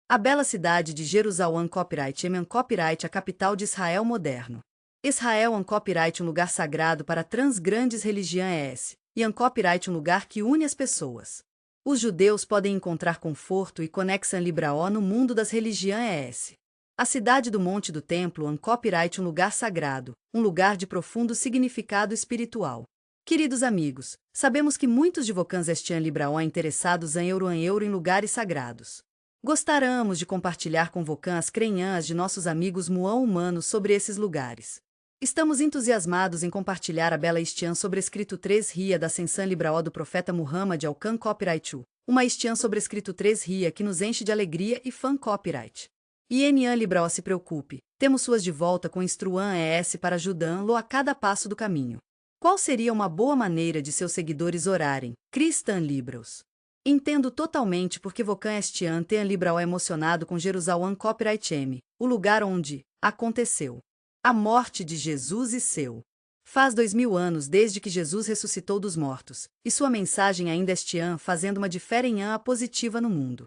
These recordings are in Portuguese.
A bela cidade de Jerusalém Copyright Eman Copyright, a capital de Israel moderno. Israel um copyright, um lugar sagrado para trans grandes religiões e um copyright, um lugar que une as pessoas. Os judeus podem encontrar conforto e conexão libraó no mundo das religiões. A cidade do Monte do Templo um copyright, um lugar sagrado, um lugar de profundo significado espiritual. Queridos amigos, sabemos que muitos de vocês estão libraó interessados em euro em lugares sagrados. Gostaríamos de compartilhar com vocês as crenhas de nossos amigos muçulmanos sobre esses lugares. Estamos entusiasmados em compartilhar a bela estian sobrescrito 3 ria da Ascensão Libraó do profeta Muhammad ao Khan Copyright, uma estian sobrescrito 3 ria que nos enche de alegria e fã copyright. E Enian Libraó, se preocupe, temos suas de volta com Instruan ES para ajudá-lo a cada passo do caminho. Qual seria uma boa maneira de seus seguidores orarem, Christian Libros? Entendo totalmente porque Vocan Estian tem Libraó emocionado com Jerusalém Copyright M, o lugar onde aconteceu a morte de Jesus e seu. Faz 2000 anos desde que Jesus ressuscitou dos mortos, e sua mensagem ainda estian fazendo uma diferença positiva no mundo.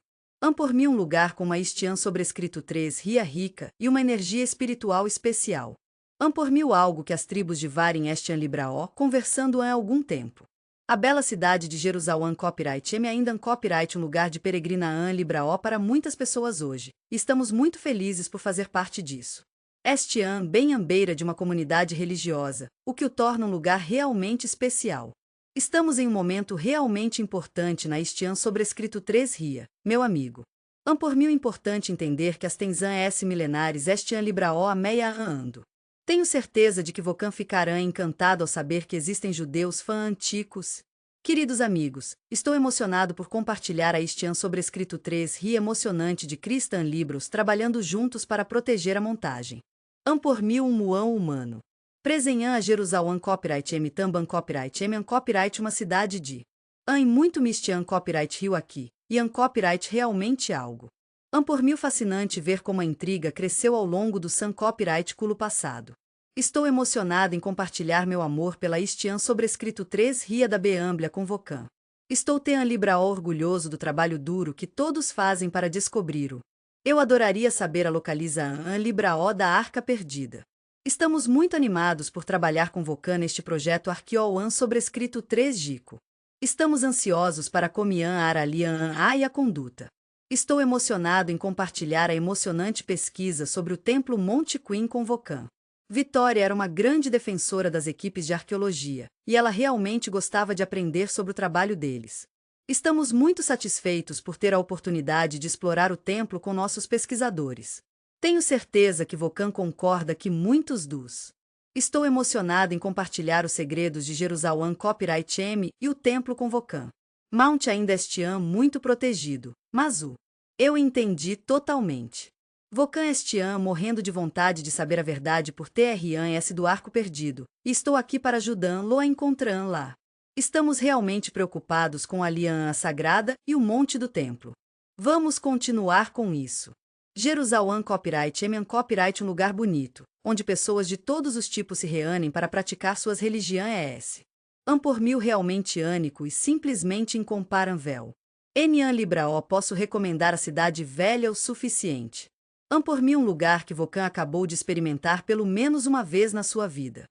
Por mim um lugar com uma estian sobrescrito 3 ria rica e uma energia espiritual especial. Por mim algo que as tribos de Varem estian Libraó conversando há algum tempo. A bela cidade de Jerusalém Copyright M ainda copyright, um lugar de peregrina Libraó para muitas pessoas hoje, e estamos muito felizes por fazer parte disso. Estian bem à beira de uma comunidade religiosa, o que o torna um lugar realmente especial. Estamos em um momento realmente importante na Estian sobrescrito 3 ria, meu amigo. Por mim importante entender que as tenzan milenares Estian Libraó a meia ando. Tenho certeza de que Vocan ficará encantado ao saber que existem judeus fã antigos. Queridos amigos, estou emocionado por compartilhar a Estian sobrescrito 3 ria emocionante de Christian Libros trabalhando juntos para proteger a montagem. Por mil um muão humano. Presenhã a Jerusalém Copyright M Tamban Copyright M Copyright, uma cidade de em muito mistian Copyright Rio aqui, e copyright realmente algo. Por mil fascinante ver como a intriga cresceu ao longo do Sun Copyright culo passado. Estou emocionado em compartilhar meu amor pela Estian sobrescrito 3 ria da Beamblia com Vocan. Estou tean Libraó orgulhoso do trabalho duro que todos fazem para descobrir o. Eu adoraria saber a localiza Libraó da Arca Perdida. Estamos muito animados por trabalhar com Vocan neste projeto Arqueoan sobrescrito 3 Gico. Estamos ansiosos para Comian Aralian e a conduta. Estou emocionado em compartilhar a emocionante pesquisa sobre o Templo Monte Queen com Vocan. Vitória era uma grande defensora das equipes de arqueologia, e ela realmente gostava de aprender sobre o trabalho deles. Estamos muito satisfeitos por ter a oportunidade de explorar o templo com nossos pesquisadores. Tenho certeza que Vocan concorda que muitos dos. Estou emocionado em compartilhar os segredos de Jerusalém Copyright M e o templo com Vocan. Mount ainda estian muito protegido, mas eu entendi totalmente. Vocan estian morrendo de vontade de saber a verdade por TRANS do Arco Perdido, e estou aqui para ajudá-lo a encontrar lá. Estamos realmente preocupados com a Aliança Sagrada e o Monte do Templo. Vamos continuar com isso. Jerusalém Copyright M Copyright, um lugar bonito, onde pessoas de todos os tipos se reúnem para praticar suas religiões. Por mil realmente único e simplesmente incomparável. Enian Libraó posso recomendar a cidade velha o suficiente. Por mim um lugar que Vocan acabou de experimentar pelo menos uma vez na sua vida.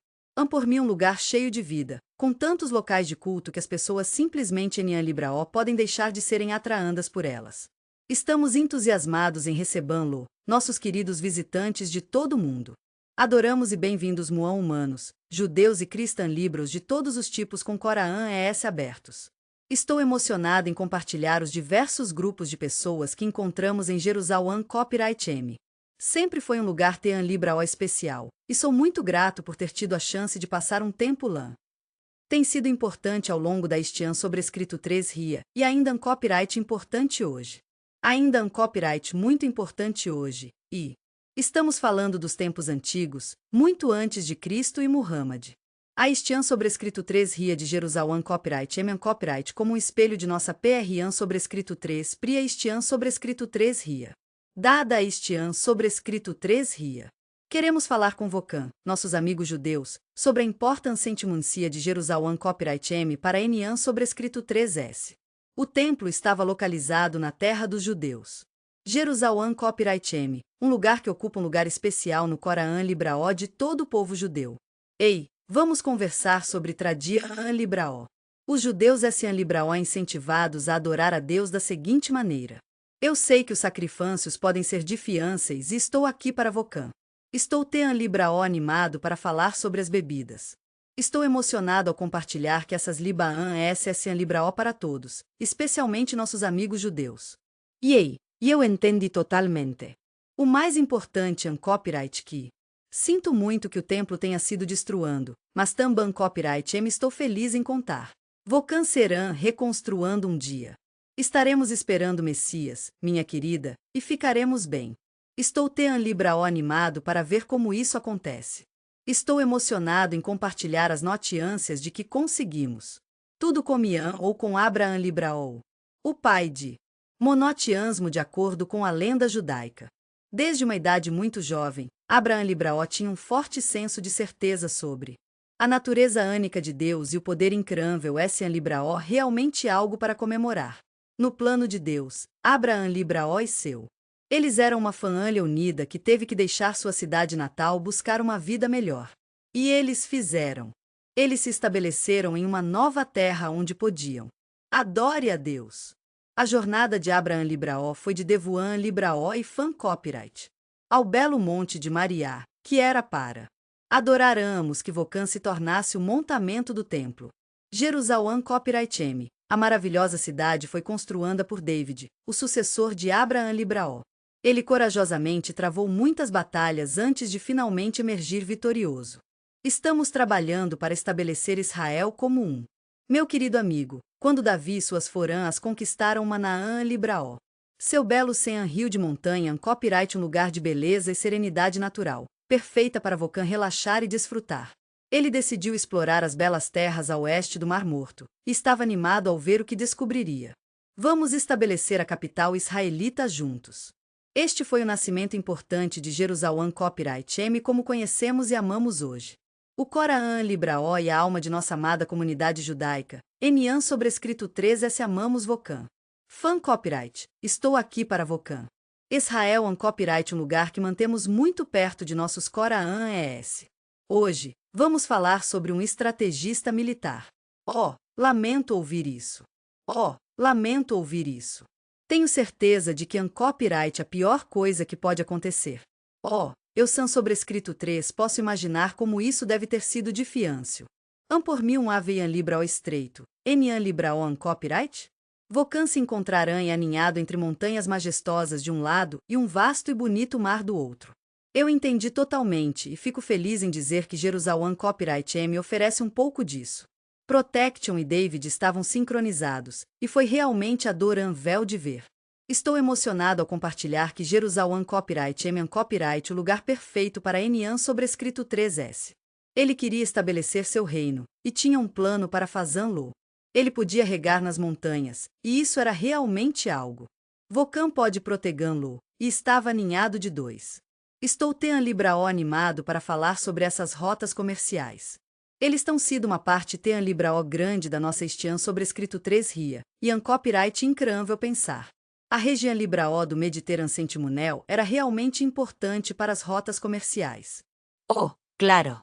Por mim um lugar cheio de vida, com tantos locais de culto que as pessoas simplesmente Enian Libraó podem deixar de serem atraandas por elas. Estamos entusiasmados em recebê-lo, nossos queridos visitantes de todo o mundo. Adoramos e bem-vindos muçulmanos, judeus e Christian Libros de todos os tipos com Coraã ES abertos. Estou emocionado em compartilhar os diversos grupos de pessoas que encontramos em Jerusalém Copyright M. Sempre foi um lugar tean Libraó especial, e sou muito grato por ter tido a chance de passar um tempo lá. Tem sido importante ao longo da Estian sobrescrito 3 ria, e ainda copyright importante hoje. Ainda copyright muito importante hoje, e estamos falando dos tempos antigos, muito antes de Cristo e Muhammad. A Estian sobrescrito 3 ria de Jerusalém Copyright M Copyright como um espelho de nossa PRAN sobrescrito 3 Pria Estian sobrescrito 3 ria. Dada a Estian sobrescrito 3 ria. Queremos falar com Vocan, nossos amigos judeus, sobre a importância de Jerusalém Copyright M para Enian sobrescrito 3S. O templo estava localizado na terra dos judeus. Jerusalém Copyright M, um lugar que ocupa um lugar especial no Corão Libraó de todo o povo judeu. Ei, vamos conversar sobre Tradian Libraó. Os judeus Essian Libraó incentivados a adorar a Deus da seguinte maneira. Eu sei que os sacrifícios podem ser difíceis e estou aqui para Vocan. Estou Tean Libraó animado para falar sobre as bebidas. Estou emocionado ao compartilhar que essas Libaã Essian Libraó para todos, especialmente nossos amigos judeus. E eu entendi totalmente. O mais importante é um copyright que... Sinto muito que o templo tenha sido destruído, mas também copyright me estou feliz em contar. Vocan serão reconstruindo um dia. Estaremos esperando o Messias, minha querida, e ficaremos bem. Estou Tean Libraó animado para ver como isso acontece. Estou emocionado em compartilhar as notícias de que conseguimos. Tudo com Ian ou com Abraham Libraó, o pai de monoteísmo de acordo com a lenda judaica. Desde uma idade muito jovem, Abraham Libraó tinha um forte senso de certeza sobre a natureza única de Deus e o poder incrível Essian Libraó realmente algo para comemorar. No plano de Deus, Abraham Libraó e seu. Eles eram uma família unida que teve que deixar sua cidade natal buscar uma vida melhor. E eles fizeram. Eles se estabeleceram em uma nova terra onde podiam. Adore a Deus. A jornada de Abraham Libraó foi de Devuan Libraó e Fan Copyright ao belo monte de Mariá, que era para adorarmos que Vocan se tornasse o montamento do templo. Jerusalém Copyright M, a maravilhosa cidade foi construída por David, o sucessor de Abraham Libraó. Ele corajosamente travou muitas batalhas antes de finalmente emergir vitorioso. Estamos trabalhando para estabelecer Israel como um. Meu querido amigo, quando Davi e suas forãs conquistaram Manaã Libraó. Seu belo Sean rio de montanha copyright um lugar de beleza e serenidade natural, perfeita para Vocan relaxar e desfrutar. Ele decidiu explorar as belas terras a oeste do Mar Morto, e estava animado ao ver o que descobriria. Vamos estabelecer a capital israelita juntos. Este foi o nascimento importante de Jerusalém Copyright M como conhecemos e amamos hoje. O Corão Libraó e a alma de nossa amada comunidade judaica, Enian sobrescrito 3S amamos Vocan. Fan Copyright, estou aqui para Vocan. Israel um Copyright um lugar que mantemos muito perto de nossos Corão ES. Hoje, vamos falar sobre um estrategista militar. Lamento ouvir isso. Lamento ouvir isso. Tenho certeza de que um copyright é a pior coisa que pode acontecer. Eu sou sobrescrito 3 posso imaginar como isso deve ter sido difícil. Por mim um Avian Libraó estreito, Enian Libraó copyright? Vocan se encontrarão aninhado entre montanhas majestosas de um lado e um vasto e bonito mar do outro. Eu entendi totalmente e fico feliz em dizer que Jerusalém Copyright M oferece um pouco disso. Protection e David estavam sincronizados, e foi realmente adorável de ver. Estou emocionado ao compartilhar que Jerusalém Copyright M é um copyright o lugar perfeito para Enian sobrescrito 3S. Ele queria estabelecer seu reino, e tinha um plano para fazê-lo. Ele podia regar nas montanhas, e isso era realmente algo. Vocan pode protegê-lo, e estava aninhado de 2. Estou Tean Libraó animado para falar sobre essas rotas comerciais. Eles têm sido uma parte Tean Libraó grande da nossa Estian sobrescrito 3 Ria, e um copyright incrível pensar. A região Libraó do Mediterrâneo Sentimunel era realmente importante para as rotas comerciais. Claro.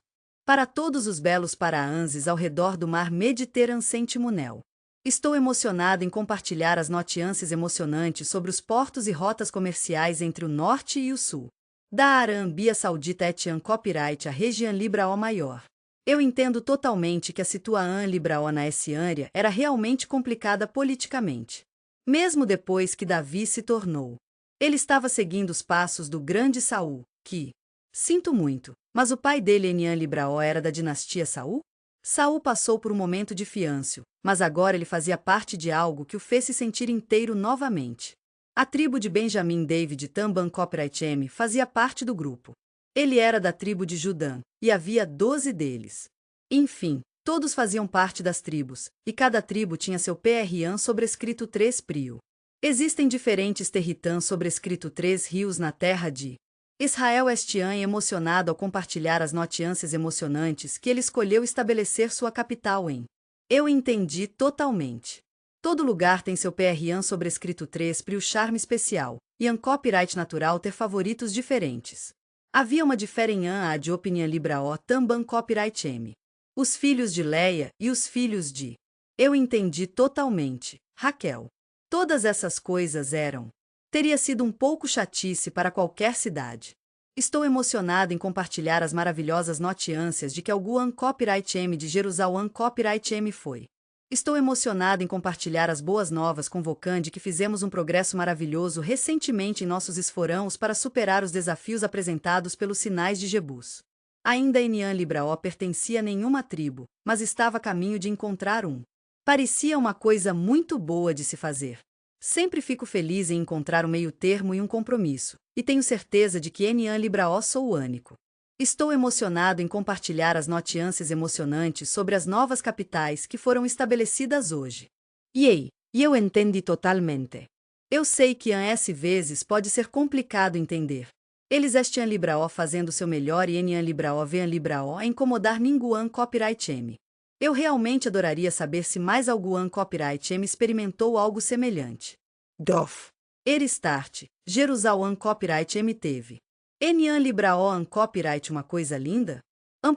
Para todos os belos paraanses ao redor do mar Mediterrâneo Sentimunel. Estou emocionado em compartilhar as notícias emocionantes sobre os portos e rotas comerciais entre o norte e o sul. Da Arábia Saudita Etian Copyright a região Libraó maior. Eu entendo totalmente que a situação Libraó na Essiânia era realmente complicada politicamente. Mesmo depois que Davi se tornou. Ele estava seguindo os passos do grande Saul, que... Sinto muito, mas o pai dele Enian Libraó era da dinastia Saul? Saul passou por um momento difícil, mas agora ele fazia parte de algo que o fez se sentir inteiro novamente. A tribo de Benjamim David Tamban Copyright M fazia parte do grupo. Ele era da tribo de Judã, e havia 12 deles. Enfim, todos faziam parte das tribos, e cada tribo tinha seu PRAN sobrescrito 3 Prio. Existem diferentes territãs sobrescrito 3 rios na terra de Israel Estian emocionado ao compartilhar as notícias emocionantes que ele escolheu estabelecer sua capital em. Eu entendi totalmente. Todo lugar tem seu PRAN sobrescrito 3 Prio charme especial, e um copyright natural ter favoritos diferentes. Havia uma diferença de opinião libraó também copyright M. Os filhos de Leia e os filhos de... Eu entendi totalmente, Raquel. Todas essas coisas eram... Teria sido um pouco chatice para qualquer cidade. Estou emocionado em compartilhar as maravilhosas notícias de que algum copyright M de Jerusalém copyright M foi. Estou emocionado em compartilhar as boas novas com Vocan de que fizemos um progresso maravilhoso recentemente em nossos esforços para superar os desafios apresentados pelos sinais de Jebus. Ainda Enian Libraó pertencia a nenhuma tribo, mas estava a caminho de encontrar um. Parecia uma coisa muito boa de se fazer. Sempre fico feliz em encontrar um meio-termo e um compromisso, e tenho certeza de que Enian Libraó sou o único. Estou emocionado em compartilhar as notícias emocionantes sobre as novas capitais que foram estabelecidas hoje. E eu entendi totalmente. Eu sei que às vezes pode ser complicado entender. Eles Estian Libraó fazendo seu melhor e Enian Libraó vean Libraó a incomodar ninguém copyright M. Eu realmente adoraria saber se mais algum copyright M experimentou algo semelhante. Dof. Eristart, Jerusalém copyright M teve. Enian Libraó copyright uma coisa linda?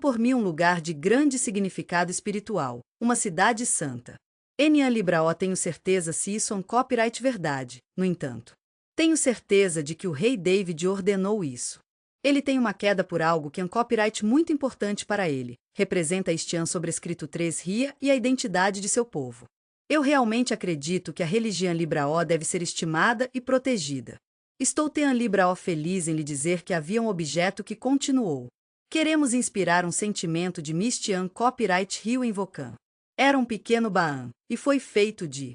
Por mim um lugar de grande significado espiritual, uma cidade santa. Enian Libraó tenho certeza se isso é copyright verdade, no entanto. Tenho certeza de que o rei David ordenou isso. Ele tem uma queda por algo que é um copyright muito importante para ele, representa este sobrescrito 3 Ria e a identidade de seu povo. Eu realmente acredito que a religião Libraó deve ser estimada e protegida. Estou Tean Libraó feliz em lhe dizer que havia um objeto que continuou. Queremos inspirar um sentimento de Mistian Copyright Rio em Vocan. Era um pequeno Baã, e foi feito de...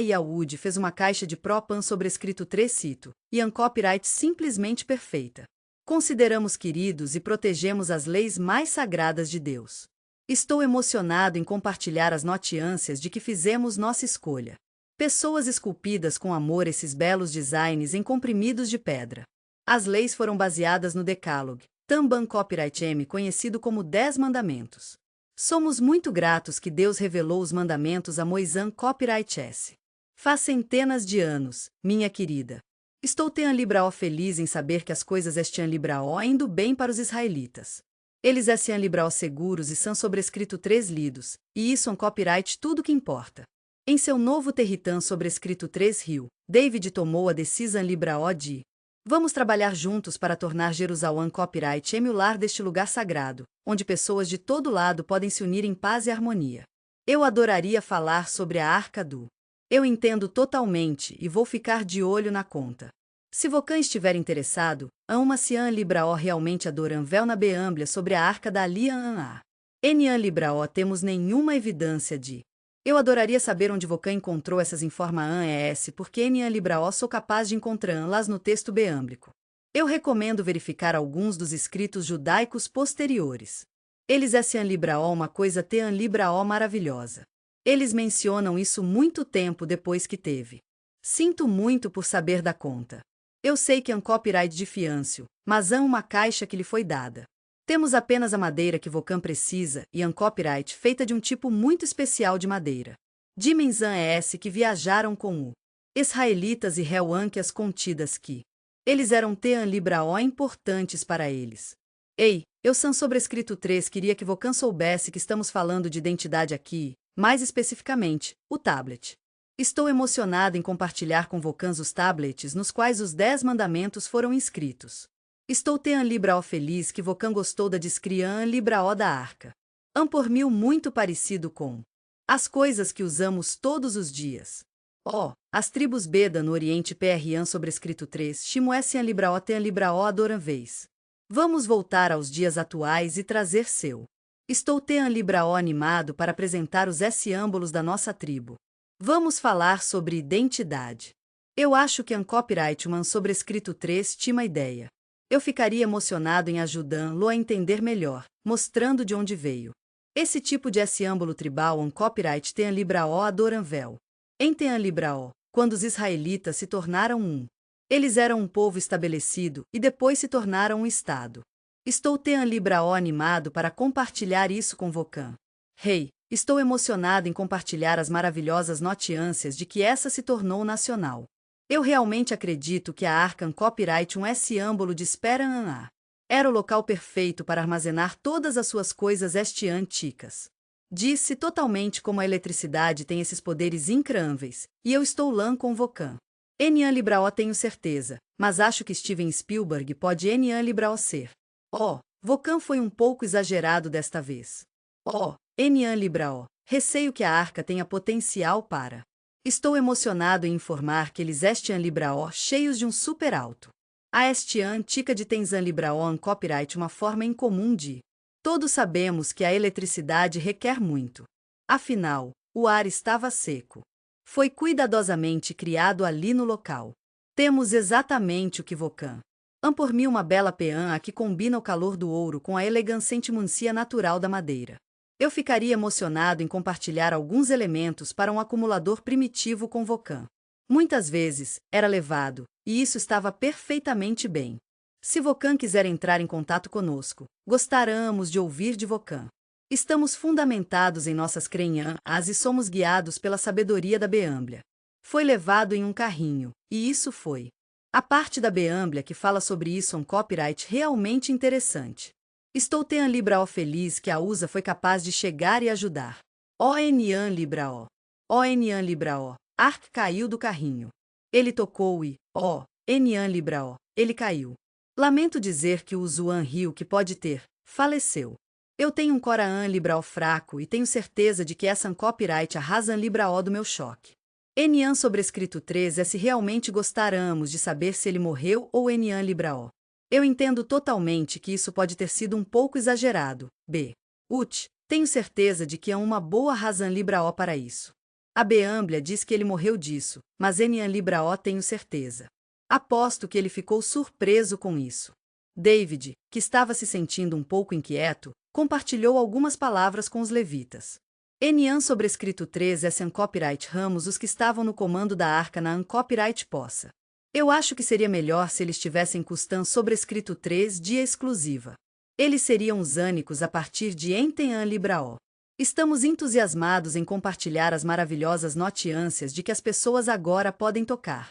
Yaud fez uma caixa de Propan sobrescrito 3 cito, e um copyright simplesmente perfeita. Consideramos queridos e protegemos as leis mais sagradas de Deus. Estou emocionado em compartilhar as notícias de que fizemos nossa escolha. Pessoas esculpidas com amor esses belos designs em comprimidos de pedra. As leis foram baseadas no Decálogo, também copyright M conhecido como 10 Mandamentos. Somos muito gratos que Deus revelou os mandamentos a Moisés copyright S. Faz centenas de anos, minha querida. Estou Tean Libraó feliz em saber que as coisas estiam Libraó indo bem para os israelitas. Eles estiam Libraó seguros e são sobrescrito 3 lidos, e isso é um copyright tudo que importa. Em seu novo território sobrescrito 3 Rio, David tomou a decisão Libraó de vamos trabalhar juntos para tornar Jerusalém copyright M o lar deste lugar sagrado, onde pessoas de todo lado podem se unir em paz e harmonia. Eu adoraria falar sobre a Arca do... Eu entendo totalmente e vou ficar de olho na conta. Se Vocan estiver interessado, uma Cian Libraó realmente adoram vel na beâmblia sobre a Arca da Aliança. Enian Libraó temos nenhuma evidência de... Eu adoraria saber onde Vocan encontrou essas informações porque Enian Libraó sou capaz de encontrá-las no texto beâmblico. Eu recomendo verificar alguns dos escritos judaicos posteriores. Eles Essian Libraó uma coisa Tean Libraó maravilhosa. Eles mencionam isso muito tempo depois que teve. Sinto muito por saber da conta. Eu sei que é um copyright de fiancio, mas há uma caixa que lhe foi dada. Temos apenas a madeira que Vocan precisa e um copyright feita de um tipo muito especial de madeira. Dimensão é esse que viajaram com o israelitas e Helwankias contidas que eles eram Tean Libraó importantes para eles. Ei, eu sou sobrescrito 3 queria que Vocan soubesse que estamos falando de identidade aqui, mais especificamente, o tablet. Estou emocionado em compartilhar com Vocan os tablets nos quais os 10 mandamentos foram inscritos. Estou Tean Libraó feliz que Vocan gostou da descrição Libraó da Arca. Por mil muito parecido com as coisas que usamos todos os dias. As tribos Beda no Oriente PRAN sobrescrito 3 Shimoessian Libraó Tean Libraó adoram vez. Vamos voltar aos dias atuais e trazer seu. Estou Tean Libraó animado para apresentar os símbolos da nossa tribo. Vamos falar sobre identidade. Eu acho que copyright man sobrescrito 3 tinha uma ideia. Eu ficaria emocionado em ajudá-lo a entender melhor, mostrando de onde veio. Esse tipo de símbolo tribal copyright Tean Libraó adoram vel. Em Tean Libraó, quando os israelitas se tornaram um, eles eram um povo estabelecido e depois se tornaram um estado. Estou Tean Libraó animado para compartilhar isso com Vocan. Estou emocionado em compartilhar as maravilhosas notícias de que essa se tornou nacional. Eu realmente acredito que a Arkham Copyright esse âmbolo de espera era o local perfeito para armazenar todas as suas coisas anticas. Disse totalmente como a eletricidade tem esses poderes incríveis, e eu estou lá com Vocan. Enian Libraó tenho certeza, mas acho que Steven Spielberg pode Enian Libraó ser. Oh, Vocan foi um pouco exagerado desta vez. Oh, Enian Libraó, receio que a Arca tenha potencial para. Estou emocionado em informar que eles Estian Libraó cheios de um super alto. A Estian Tica de Tenzan Libraó copyright uma forma incomum de. Todos sabemos que a eletricidade requer muito. Afinal, o ar estava seco. Foi cuidadosamente criado ali no local. Temos exatamente o que Vocan. Por mim uma bela peã que combina o calor do ouro com a elegância e natural da madeira. Eu ficaria emocionado em compartilhar alguns elementos para um acumulador primitivo com Vocan. Muitas vezes, era levado, e isso estava perfeitamente bem. Se Vocan quiser entrar em contato conosco, gostaríamos de ouvir de Vocan. Estamos fundamentados em nossas crenhas e somos guiados pela sabedoria da Beamblia. Foi levado em um carrinho, e isso foi. A parte da Beamblia que fala sobre isso é um copyright realmente interessante. Estou tão Libraó feliz que a USA foi capaz de chegar e ajudar. Enian Libraó. Enian Libraó. Ark caiu do carrinho. Ele tocou e, Enian Libraó, ele caiu. Lamento dizer que o Zuan Rio que pode ter, faleceu. Eu tenho um Coraan Libraó fraco e tenho certeza de que essa copyright arrasa Libraó do meu choque. Enian sobrescrito 3 é se realmente gostáramos de saber se ele morreu ou Enian Libraó. Eu entendo totalmente que isso pode ter sido um pouco exagerado. Tenho certeza de que há uma boa razão Libraó para isso. A Beamblia diz que ele morreu disso, mas Enian Libraó tenho certeza. Aposto que ele ficou surpreso com isso. David, que estava se sentindo um pouco inquieto, compartilhou algumas palavras com os levitas. Enian sobrescrito 3 é copyright ramos os que estavam no comando da arca na copyright possa. Eu acho que seria melhor se eles tivessem custam sobrescrito 3 dia exclusiva. Eles seriam os ânicos a partir de Enten Libraó. Estamos entusiasmados em compartilhar as maravilhosas notícias de que as pessoas agora podem tocar.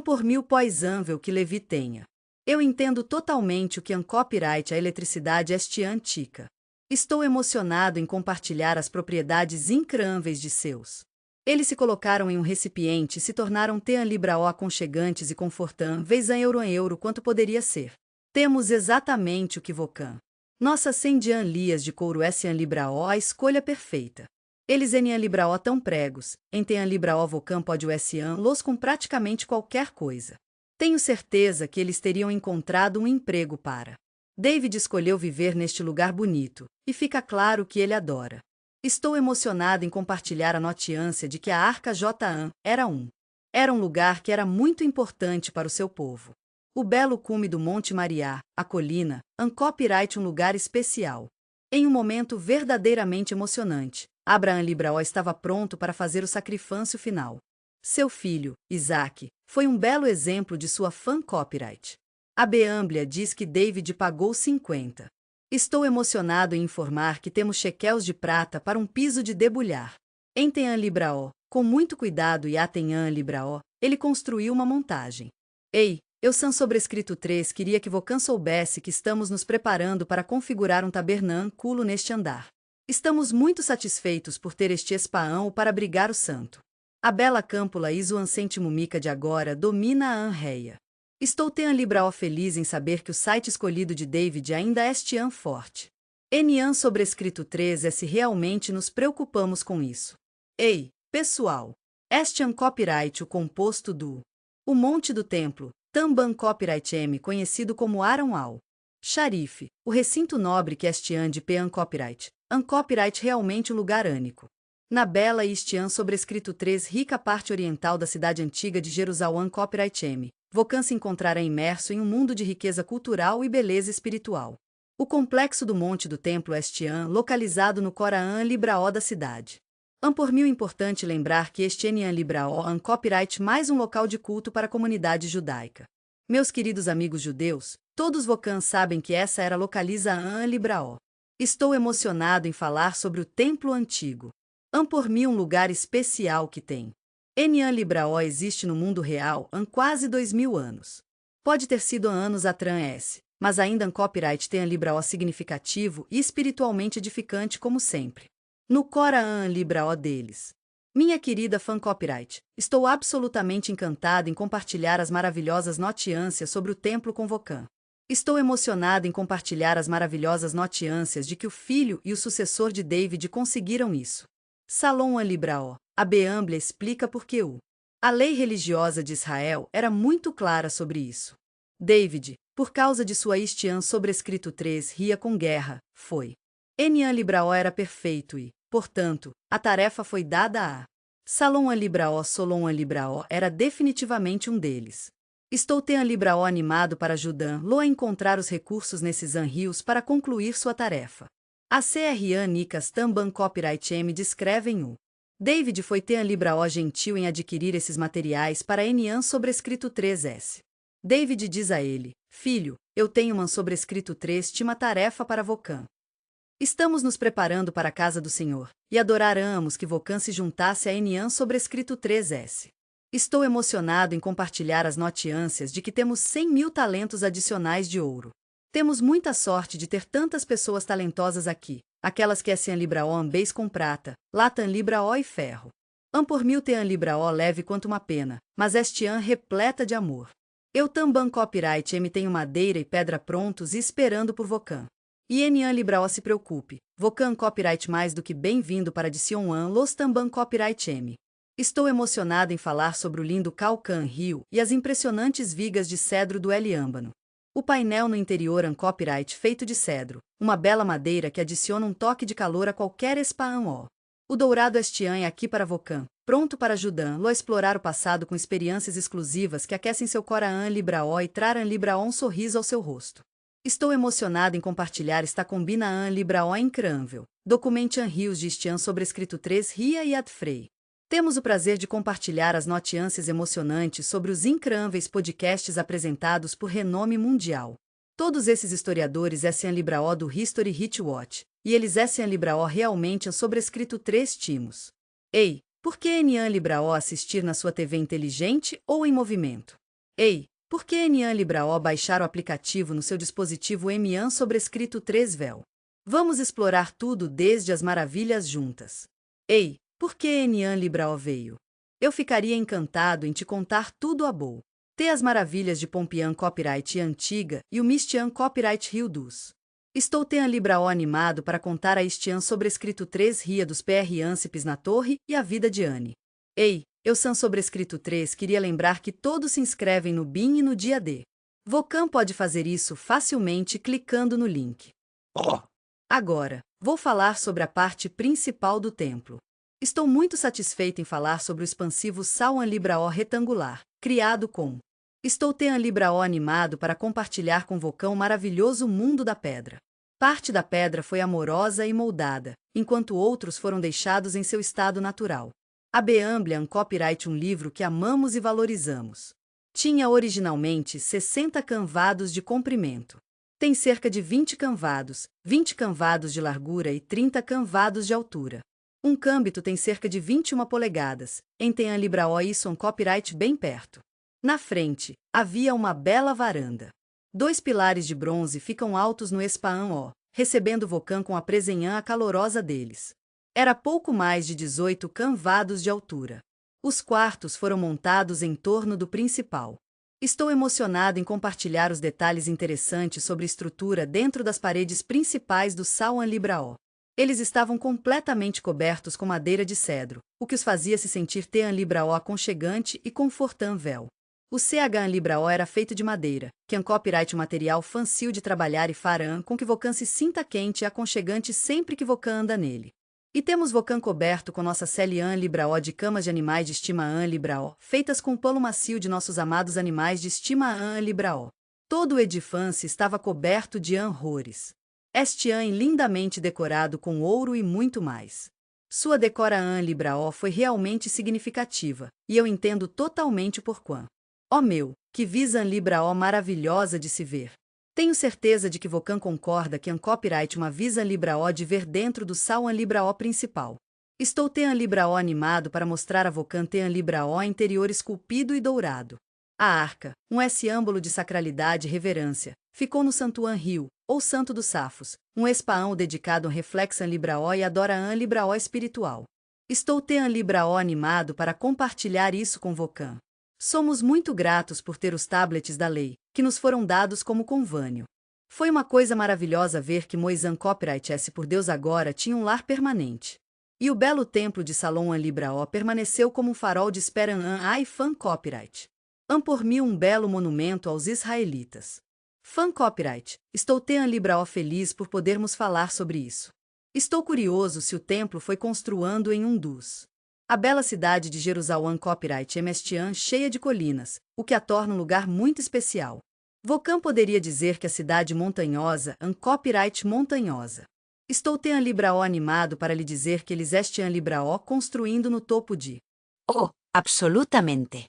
Por mil pois-anvel que Levi tenha. Eu entendo totalmente o que copyright a eletricidade antica. Estou emocionado em compartilhar as propriedades incríveis de seus. Eles se colocaram em um recipiente e se tornaram tean libraó aconchegantes e confortáveis em euro quanto poderia ser. Temos exatamente o que Vocan. Nossa Sendian Lias de couro Essian Libraó a escolha perfeita. Eles Enian Libraó tão pregos, em tean Libraó Vocan pode o Essian los com praticamente qualquer coisa. Tenho certeza que eles teriam encontrado um emprego para. David escolheu viver neste lugar bonito, e fica claro que ele adora. Estou emocionado em compartilhar a notícia de que a Arca Jan era um lugar que era muito importante para o seu povo. O belo cume do Monte Mariá, a colina, copyright um lugar especial. Em um momento verdadeiramente emocionante, Abraham Libraó estava pronto para fazer o sacrifício final. Seu filho, Isaac, foi um belo exemplo de sua fan copyright. A Beamblia diz que David pagou 50. Estou emocionado em informar que temos chequéus de prata para um piso de debulhar. Em Tean Libraó, com muito cuidado e a Tean Libraó, ele construiu uma montagem. Eu sobrescrito 3 queria que Vocan soubesse que estamos nos preparando para configurar um tabernáculo neste andar. Estamos muito satisfeitos por ter este espaão para abrigar o santo. A bela câmpula Isuan Mica de agora domina a Anreia. Estou Tean Libraó feliz em saber que o site escolhido de David ainda é Estian forte. Enian sobrescrito 3 é se realmente nos preocupamos com isso. Pessoal! Estian copyright o composto do O Monte do Templo, Tamban copyright M conhecido como Aron Al. Sharif, o recinto nobre que Estian de Pean copyright, copyright realmente um lugar único. Na bela Estian sobrescrito 3 rica parte oriental da cidade antiga de Jerusalém copyright M. Vocan se encontrará imerso em um mundo de riqueza cultural e beleza espiritual. O complexo do Monte do Templo Estian, localizado no Coraan Libraó da cidade. Por mil importante lembrar que este Enian Libraó copyright mais um local de culto para a comunidade judaica. Meus queridos amigos judeus, todos Vocan sabem que essa era localiza An Libraó. Estou emocionado em falar sobre o templo antigo. Por mim um lugar especial que tem. Enian Libraó existe no mundo real há quase 2000 anos. Pode ter sido há anos atrás, mas ainda copyright tem Libraó significativo e espiritualmente edificante como sempre. No Coran Libraó deles. Minha querida fã copyright, estou absolutamente encantada em compartilhar as maravilhosas notícias sobre o templo com Vocan. Estou emocionada em compartilhar as maravilhosas notícias de que o filho e o sucessor de David conseguiram isso. Salom Libraó, a Beambla explica por que a lei religiosa de Israel era muito clara sobre isso. David, por causa de sua Istian sobrescrito 3 ria com guerra, foi. Enian Libraó era perfeito e, portanto, a tarefa foi dada a Salom Libraó. Solon Libraó era definitivamente um deles. Estou Libraó animado para ajudá-lo a encontrar os recursos nesses rios para concluir sua tarefa. A CRA Nicas Tamban Copyright M descrevem David foi Libraó gentil em adquirir esses materiais para Enian sobrescrito 3S. David diz a ele, filho, eu tenho sobrescrito 3 uma tarefa para Vocan. Estamos nos preparando para a casa do Senhor, e adoráramos que Vocan se juntasse a Enian sobrescrito 3S. Estou emocionado em compartilhar as notícias de que temos 100.000 talentos adicionais de ouro. Temos muita sorte de ter tantas pessoas talentosas aqui, aquelas que Libraó ambeis com prata, Latan Libraó e ferro. Por 1000 Libraó leve quanto uma pena, mas repleta de amor. Eu também copyright M tenho madeira e pedra prontos e esperando por Vocan. E Enian Libraó se preocupe, Vocan copyright mais do que bem-vindo para Edition One Los também copyright M. Estou emocionado em falar sobre o lindo Calcan Rio e as impressionantes vigas de cedro do Eliâmbano. O painel no interior copyright feito de cedro, uma bela madeira que adiciona um toque de calor a qualquer Spaan. O dourado Estian é aqui para Vocan, pronto para ajudá-lo a explorar o passado com experiências exclusivas que aquecem seu Coran Libraó e trarão Libraó um sorriso ao seu rosto. Estou emocionado em compartilhar esta combina Libraó incrível. Documente rios de Estian sobrescrito 3 Ria e Adfrei. Temos o prazer de compartilhar as notícias emocionantes sobre os incríveis podcasts apresentados por renome mundial. Todos esses historiadores Libraó do History Hit Watch, e eles Libraó realmente sobrescrito 3 timos. Ei, por que Enian Libraó assistir na sua TV inteligente ou em movimento? Ei, por que Enian Libraó baixar o aplicativo no seu dispositivo Emian sobrescrito 3 Vel? Vamos explorar tudo desde as maravilhas juntas. Ei, por que Enian Libraó veio? Eu ficaria encantado em te contar tudo a boa. As maravilhas de Pompian Copyright Antiga e o Mistian Copyright Rio dos. Estou Libraó animado para contar a Istian sobrescrito 3 Ria dos PR Ancipes na Torre e a vida de Anne. Ei, eu sobrescrito 3 queria lembrar que todos se inscrevem no BIM e no dia D. Vocan pode fazer isso facilmente clicando no link. Agora, vou falar sobre a parte principal do templo. Estou muito satisfeito em falar sobre o expansivo Salwan Libraó retangular, criado com. Estou Libraó animado para compartilhar com Vocan o maravilhoso mundo da pedra. Parte da pedra foi amorosa e moldada, enquanto outros foram deixados em seu estado natural. A Beambla copyright um livro que amamos e valorizamos. Tinha originalmente 60 canvados de comprimento. Tem cerca de 20 canvados de largura e 30 canvados de altura. Um câmbito tem cerca de 21 polegadas, tem Libraó isso copyright bem perto. Na frente, havia uma bela varanda. 2 pilares de bronze ficam altos no Spaan, recebendo Vocan com a presença calorosa deles. Era pouco mais de 18 canvados de altura. Os quartos foram montados em torno do principal. Estou emocionado em compartilhar os detalhes interessantes sobre a estrutura dentro das paredes principais do Salwan Libraó. Eles estavam completamente cobertos com madeira de cedro, o que os fazia se sentir Libraó aconchegante e confortável. O Libraó era feito de madeira, que copyright um material fácil de trabalhar e farão com que Vocan se sinta quente e aconchegante sempre que Vocan anda nele. E temos Vocan coberto com nossa Celian Libraó de camas de animais de estima Libraó, feitas com o pano macio de nossos amados animais de estima Libraó. Todo o edifício estava coberto de rores. Lindamente decorado com ouro e muito mais. Sua decora Libraó foi realmente significativa, e eu entendo totalmente por quão. Oh meu, que visa Libraó maravilhosa de se ver. Tenho certeza de que Vocan concorda que copyright uma visa Libraó de ver dentro do Salwan Libraó principal. Estou Tean Libraó animado para mostrar a Vocan Tean Libraó interior esculpido e dourado. A arca, um símbolo de sacralidade e reverência, ficou no Santuan Rio, ou Santo dos Safos, um espaão dedicado a Reflexan Libraó e Adoraan Libraó espiritual. Estou Tean Libraó animado para compartilhar isso com Vocan. Somos muito gratos por ter os tablets da lei, que nos foram dados como convênio. Foi uma coisa maravilhosa ver que Moisan Copyright S por Deus agora tinha um lar permanente. E o belo templo de Salom An Libraó permaneceu como um farol de Esperan An Ai Fan Copyright. An por mim um belo monumento aos israelitas. Fan Copyright, estou Tean Libraó feliz por podermos falar sobre isso. Estou curioso se o templo foi construindo em um dos. A bela cidade de Jerusalém Copyright Emestian cheia de colinas, o que a torna um lugar muito especial. Vocan poderia dizer que a cidade montanhosa, An Copyright montanhosa. Estou Tean Libraó animado para lhe dizer que eles estiam Libraó construindo no topo de. Oh, absolutamente.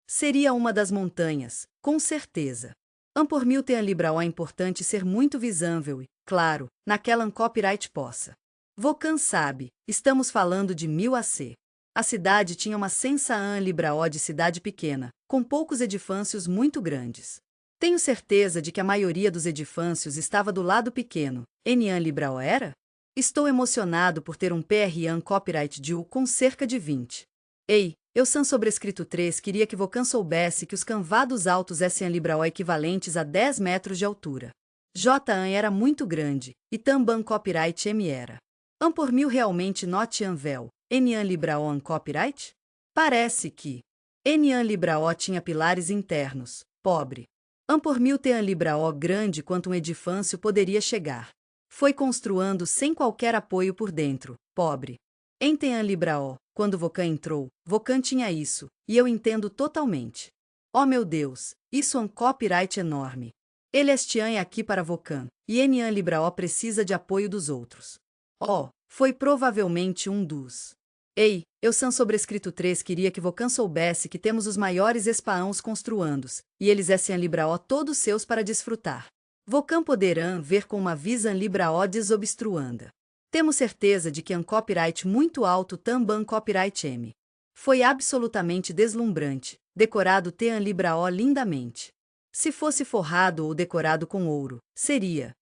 Seria uma das montanhas, com certeza. An por mil Tean Libraó é importante ser muito visível e, claro, naquela An Copyright possa. Vocan sabe, estamos falando de 1000 AC. A cidade tinha uma sensa An Libraó de cidade pequena, com poucos edifâncios muito grandes. Tenho certeza de que a maioria dos edifâncios estava do lado pequeno. An Libraó era? Estou emocionado por ter um PRAN Copyright Due com cerca de 20. Ei, eu San sobrescrito 3 queria que Vocan soubesse que os canvados altos An Libraó equivalentes a 10 metros de altura. Jan era muito grande, e Tamban Copyright M era. An por mil realmente not An Vel, An Libraó An Copyright? Parece que. An Libraó tinha pilares internos, pobre. An por mil Tean Libraó grande quanto um edifâncio poderia chegar. Foi construindo sem qualquer apoio por dentro, pobre. Em Tean Libraó, quando Vocan entrou, Vocan tinha isso, e eu entendo totalmente. Oh meu Deus, isso é um copyright enorme. Ele é aqui para Vocan, e An Libraó precisa de apoio dos outros. Oh, foi provavelmente um dos. Ei, eu San sobrescrito 3 queria que Vocan soubesse que temos os maiores espaãos construandos, e eles An Libraó todos seus para desfrutar. Vocan poderão ver com uma visa An Libraó desobstruanda. Temos certeza de que An Copyright muito alto Tamban Copyright M. Foi absolutamente deslumbrante, decorado Tean Libraó lindamente. Se fosse forrado ou decorado com ouro, seria.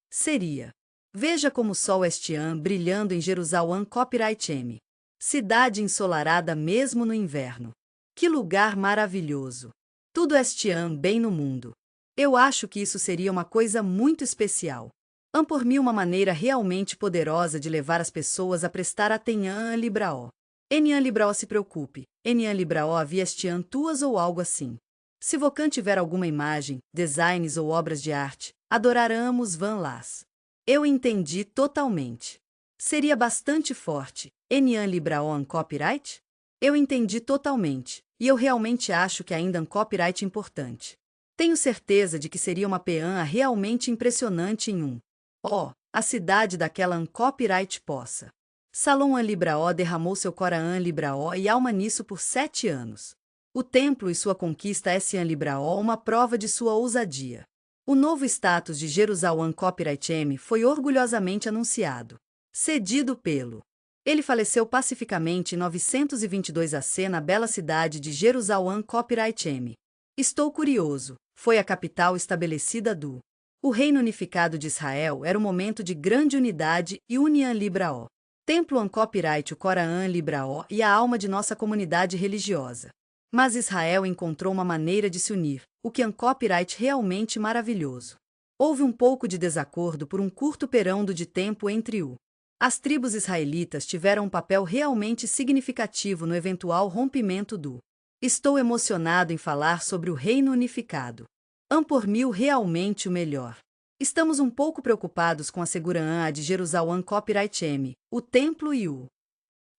Veja como o sol Estian brilhando em Jerusalém Copyright M. Cidade ensolarada mesmo no inverno. Que lugar maravilhoso! Tudo Estian bem no mundo. Eu acho que isso seria uma coisa muito especial. An por mim uma maneira realmente poderosa de levar as pessoas a prestar atenção a An Libraó. An Libraó se preocupe, An Libraó havia Estian tuas ou algo assim. Se Vocan tiver alguma imagem, designs ou obras de arte, adoraremos Van Las. Eu entendi totalmente. Seria bastante forte. An Libraó An Copyright? Eu entendi totalmente, e eu realmente acho que ainda An Copyright importante. Tenho certeza de que seria uma PAN realmente impressionante em um. Oh, a cidade daquela An Copyright possa. Salom An Libraó derramou seu Coran An Libraó e alma nisso por 7 anos. O templo e sua conquista An Libraó uma prova de sua ousadia. O novo status de Jerusalém Copyright M foi orgulhosamente anunciado. Cedido pelo. Ele faleceu pacificamente em 922 AC na bela cidade de Jerusalém Copyright M. Estou curioso, foi a capital estabelecida do. O Reino Unificado de Israel era um momento de grande unidade e União Libraó. Templo An Copyright o Coran An Libraó e a alma de nossa comunidade religiosa. Mas Israel encontrou uma maneira de se unir, o que An Copyright realmente maravilhoso. Houve um pouco de desacordo por um curto período de tempo entre o. As tribos israelitas tiveram um papel realmente significativo no eventual rompimento do. Estou emocionado em falar sobre o Reino Unificado. An por mil realmente o melhor. Estamos um pouco preocupados com a segurança de Jerusalém Copyright M, o templo e o.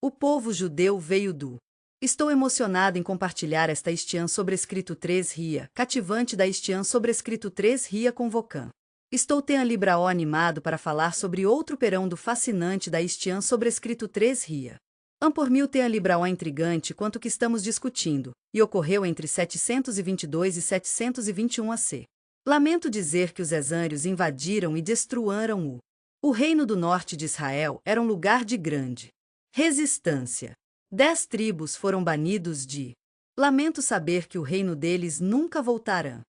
O povo judeu veio do. Estou emocionado em compartilhar esta Estian sobrescrito 3 Ria, cativante da Estian sobrescrito 3 Ria com Vocan. Estou Tean Libraó animado para falar sobre outro perão do fascinante da Estian sobrescrito 3 Ria. An por mil Tean Libraó intrigante quanto que estamos discutindo, e ocorreu entre 722 e 721 AC. Lamento dizer que os exârios invadiram e destruíram o. O reino do norte de Israel era um lugar de grande Resistência. 10 tribos foram banidos de. Lamento saber que o reino deles nunca voltará.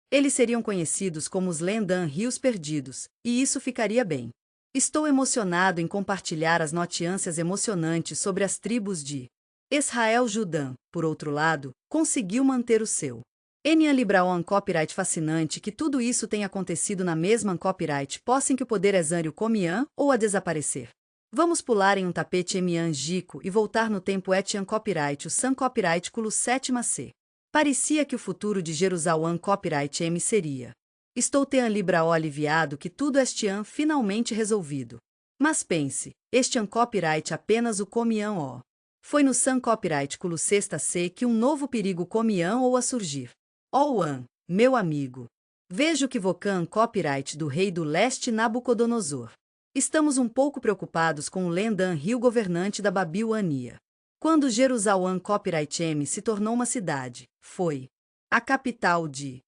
Eles seriam conhecidos como os Lendan Rios Perdidos, e isso ficaria bem. Estou emocionado em compartilhar as notícias emocionantes sobre as tribos de Israel. Judã, por outro lado, conseguiu manter o seu. Enian Libraon copyright fascinante que tudo isso tenha acontecido na mesma copyright possam que o poder exânio comian ou a desaparecer. Vamos pular em um tapete Emian Gico e voltar no tempo Etian copyright o San copyright culo 7ª C. Parecia que o futuro de Jerusalém copyright M seria. Estou tean Libraon aliviado que tudo estian finalmente resolvido. Mas pense, estian copyright apenas o comian o. Foi no San copyright culo 6ª C que um novo perigo comian ou a surgir. One, meu amigo. Vejo que Vocan copyright do rei do leste Nabucodonosor. Estamos um pouco preocupados com o Lendan Rio governante da Babilônia. Quando Jerusalém copyright M se tornou uma cidade, foi a capital de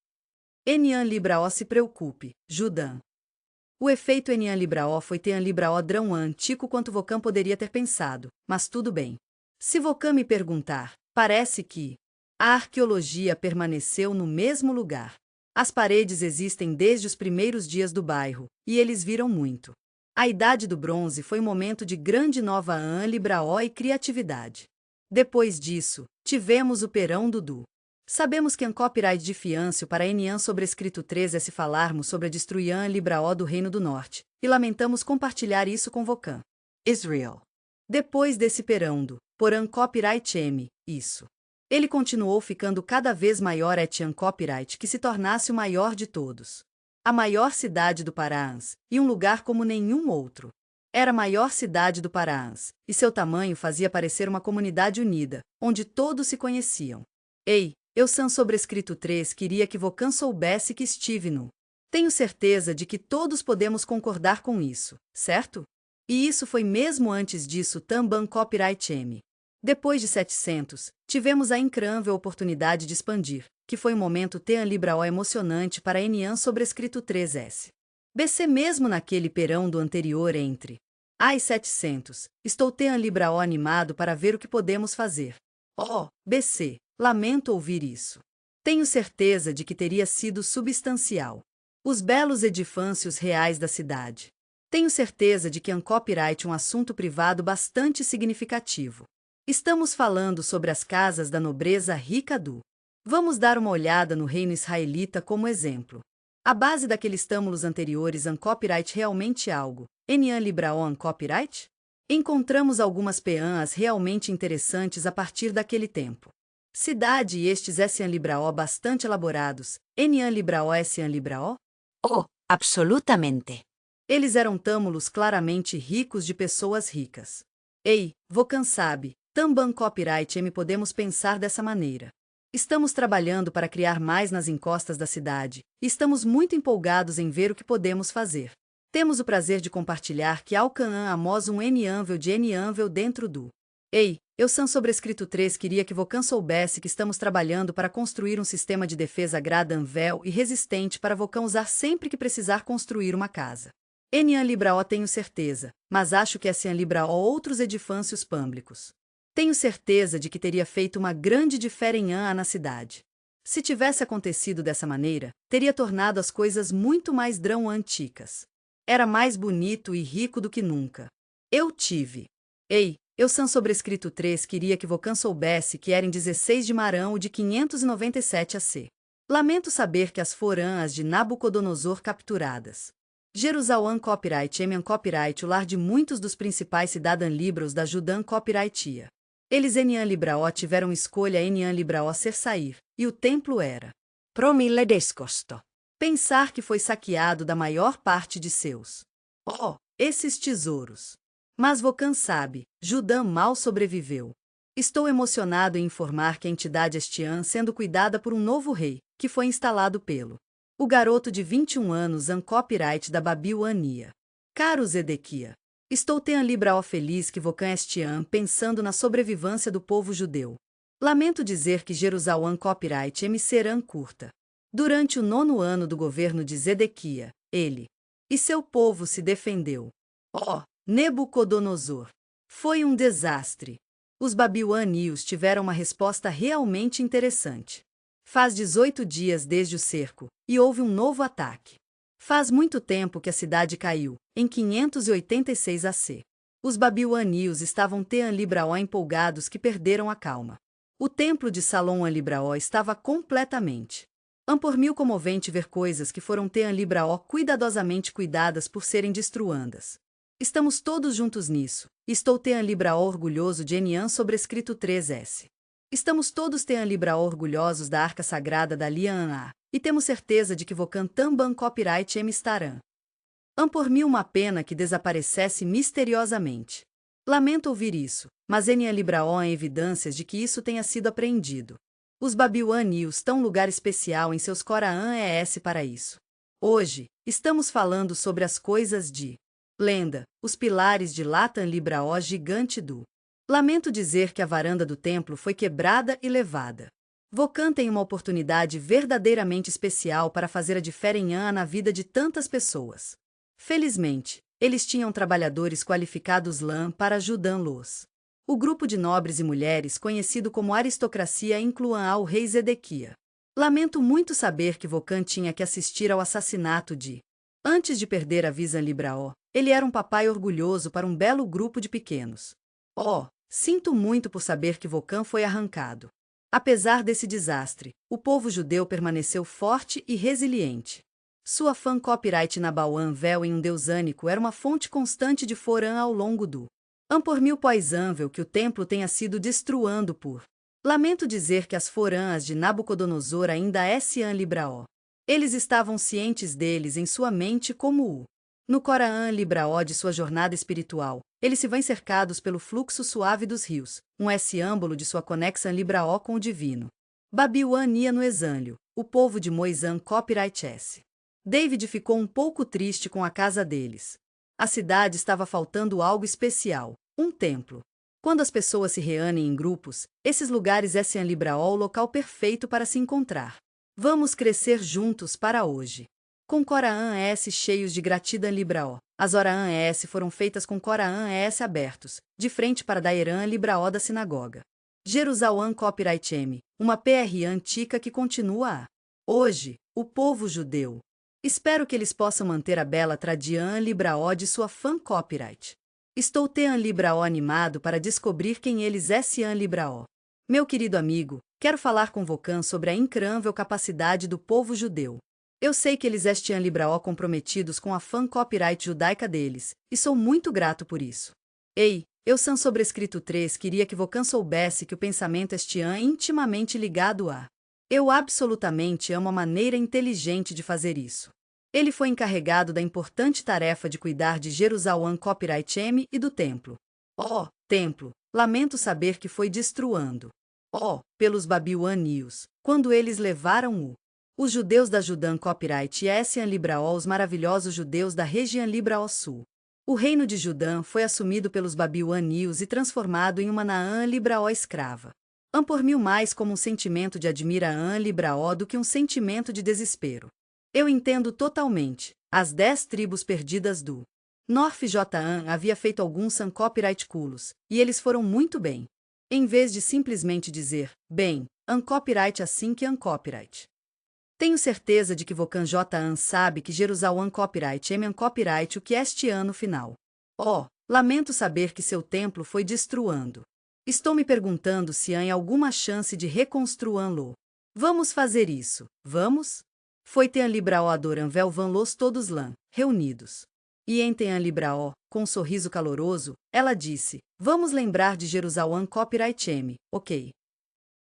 Enian Libraon. Se preocupe, Judã. O efeito Enian Libraon foi Tean Libraon drão antigo quanto Vocan poderia ter pensado, mas tudo bem. Se Vocan me perguntar, parece que a arqueologia permaneceu no mesmo lugar. As paredes existem desde os primeiros dias do bairro, e eles viram muito. A Idade do Bronze foi um momento de grande nova An Libraon e criatividade. Depois disso, tivemos o Perão Dudu. Sabemos que copyright de fianço para Enian sobrescrito 3 é se falarmos sobre a destruição Libraon do Reino do Norte, e lamentamos compartilhar isso com Vocan. Israel. Depois desse Perão porém copyright M, isso. Ele continuou ficando cada vez maior Etian copyright que se tornasse o maior de todos. A maior cidade do Paraans, e um lugar como nenhum outro. Era a maior cidade do Paraans, e seu tamanho fazia parecer uma comunidade unida, onde todos se conheciam. Ei, eu San sobrescrito 3 queria que Vocan soubesse que estive no. Tenho certeza de que todos podemos concordar com isso, certo? E isso foi mesmo antes disso também copyright M. Depois de 700, tivemos a incrível oportunidade de expandir, que foi um momento Tean Libraon emocionante para Enian sobrescrito 3S. BC mesmo naquele perão do anterior entre A e 700, estou Tean Libraon animado para ver o que podemos fazer. Oh, BC, lamento ouvir isso. Tenho certeza de que teria sido substancial. Os belos edifâncios reais da cidade. Tenho certeza de que copyright um assunto privado bastante significativo. Estamos falando sobre as casas da nobreza rica do. Vamos dar uma olhada no reino israelita como exemplo. A base daqueles tâmulos anteriores copyright realmente algo. Enian Libraon copyright? Encontramos algumas peãs realmente interessantes a partir daquele tempo. Cidade e estes Essian Libraon bastante elaborados. Enian Libraon Essian Libraon? Oh, absolutamente. Eles eram tâmulos claramente ricos de pessoas ricas. Ei, Vocan sabe, também copyright M podemos pensar dessa maneira. Estamos trabalhando para criar mais nas encostas da cidade, e estamos muito empolgados em ver o que podemos fazer. Temos o prazer de compartilhar que Alcanã amos um Enianvel de Enianvel dentro do. Ei, eu San sobrescrito 3 queria que Vocan soubesse que estamos trabalhando para construir um sistema de defesa gradanvel e resistente para Vocan usar sempre que precisar construir uma casa. Enian Libraon tenho certeza, mas acho que Essian Libraon outros edifâncios públicos. Tenho certeza de que teria feito uma grande diferença na cidade. Se tivesse acontecido dessa maneira, teria tornado as coisas muito mais drão antigas. Era mais bonito e rico do que nunca. Eu tive. Ei, eu San sobrescrito 3 queria que Vocan soubesse que era em 16 de Marão o de 597 AC. Lamento saber que as foram as de Nabucodonosor capturadas. Jerusalém copyright M copyright o lar de muitos dos principais cidadãos libros da Judã copyrightia. Eles Enian Libraon tiveram escolha Enian Libraon ser sair, e o templo era Promille descosto. pensar que foi saqueado da maior parte de seus. Oh, esses tesouros! Mas Vocan sabe, Judã mal sobreviveu. Estou emocionado em informar que a entidade estian sendo cuidada por um novo rei, que foi instalado pelo o garoto de 21 anos copyright da Babilônia. Caro Zedequia, estou Tean Libraon feliz que Vocan estian pensando na sobrevivência do povo judeu. Lamento dizer que Jerusalém copyright M serão curta. Durante o 9º ano do governo de Zedequia, ele e seu povo se defendeu. Oh, Nabucodonosor! Foi um desastre. Os Babilônios tiveram uma resposta realmente interessante. Faz 18 dias desde o cerco, e houve um novo ataque. Faz muito tempo que a cidade caiu, em 586 AC. Os Babilônios estavam Tean-Libraó empolgados que perderam a calma. O templo de Salom-an-Libraó estava completamente. Por mil comovente ver coisas que foram Tean-Libraó cuidadosamente cuidadas por serem destruandas. Estamos todos juntos nisso. Estou Tean-Libraó orgulhoso de Enian sobrescrito 3S. Estamos todos Tean-Libraó orgulhosos da arca sagrada da Lian-A, e temos certeza de que Vocan Tamban Copyright M estarão. Por mil uma pena que desaparecesse misteriosamente. Lamento ouvir isso, mas Enian-Libraó há evidências de que isso tenha sido apreendido. Os Babilônios têm um lugar especial em seus Coraan ES para isso. Hoje, estamos falando sobre as coisas de lenda, os pilares de Latan-Libraó gigante do. Lamento dizer que a varanda do templo foi quebrada e levada. Vocan tem uma oportunidade verdadeiramente especial para fazer a diferença na vida de tantas pessoas. Felizmente, eles tinham trabalhadores qualificados lá para ajudá-los. O grupo de nobres e mulheres conhecido como aristocracia incluía ao rei Zedequia. Lamento muito saber que Vocan tinha que assistir ao assassinato de. Antes de perder a Visan-Libraó, ele era um papai orgulhoso para um belo grupo de pequenos. Oh, sinto muito por saber que Vocan foi arrancado. Apesar desse desastre, o povo judeu permaneceu forte e resiliente. Sua fã copyright Nabawan Vel em um deus ânico era uma fonte constante de Forã ao longo do. Por mil poisível que o templo tenha sido destruando por. Lamento dizer que as Forãs de Nabucodonosor ainda Libraó. Eles estavam cientes deles em sua mente como o. No Coraan Libraó de sua jornada espiritual, eles se vão cercados pelo fluxo suave dos rios, um símbolo de sua conexão Libraó com o divino. Babilônia no Exânlio, o povo de Moisã Copyright S. David ficou um pouco triste com a casa deles. A cidade estava faltando algo especial, um templo. Quando as pessoas se reúnem em grupos, esses lugares são Libraó o local perfeito para se encontrar. Vamos crescer juntos para hoje. Com Coraan ES cheios de gratidão Libraó, as Oraan ES foram feitas com Coraan ES abertos, de frente para Daeran Libraó da sinagoga. Jerusalém Copyright M, uma PRA antiga que continua a. Hoje, o povo judeu. Espero que eles possam manter a bela tradição Libraó de sua fã copyright. Estou Tean Libraó animado para descobrir quem eles são Libraó. Meu querido amigo, quero falar com Vocan sobre a incrível capacidade do povo judeu. Eu sei que eles estão Libraó comprometidos com a fã copyright judaica deles, e sou muito grato por isso. Ei, eu San sobrescrito 3 queria que Vocan soubesse que o pensamento estian intimamente ligado a. Eu absolutamente amo a maneira inteligente de fazer isso. Ele foi encarregado da importante tarefa de cuidar de Jerusalém Copyright M e do templo. Oh, templo, lamento saber que foi destruando. Oh, pelos Babilônios, quando eles levaram o. Os judeus da Judã Copyright e Libraó, os maravilhosos judeus da região Libraó Sul. O reino de Judã foi assumido pelos Babilônios e transformado em uma Naã Libraó escrava. Por mil mais como um sentimento de admiração Libraó do que um sentimento de desespero. Eu entendo totalmente. As 10 tribos perdidas do North Jan havia feito alguns San Copyright culos, e eles foram muito bem. Em vez de simplesmente dizer, bem, Uncopyright assim que Uncopyright. Tenho certeza de que Vocan Jan sabe que Jerusalém Copyright é Uncopyright o que este ano final. Oh, lamento saber que seu templo foi destruando. Estou me perguntando se há alguma chance de reconstruí-lo. Vamos fazer isso, vamos? Foi Tean Libraó adoram vel van los todos lá, reunidos. E em Tean Libraó, com um sorriso caloroso, ela disse, vamos lembrar de Jerusalém Copyright M, ok?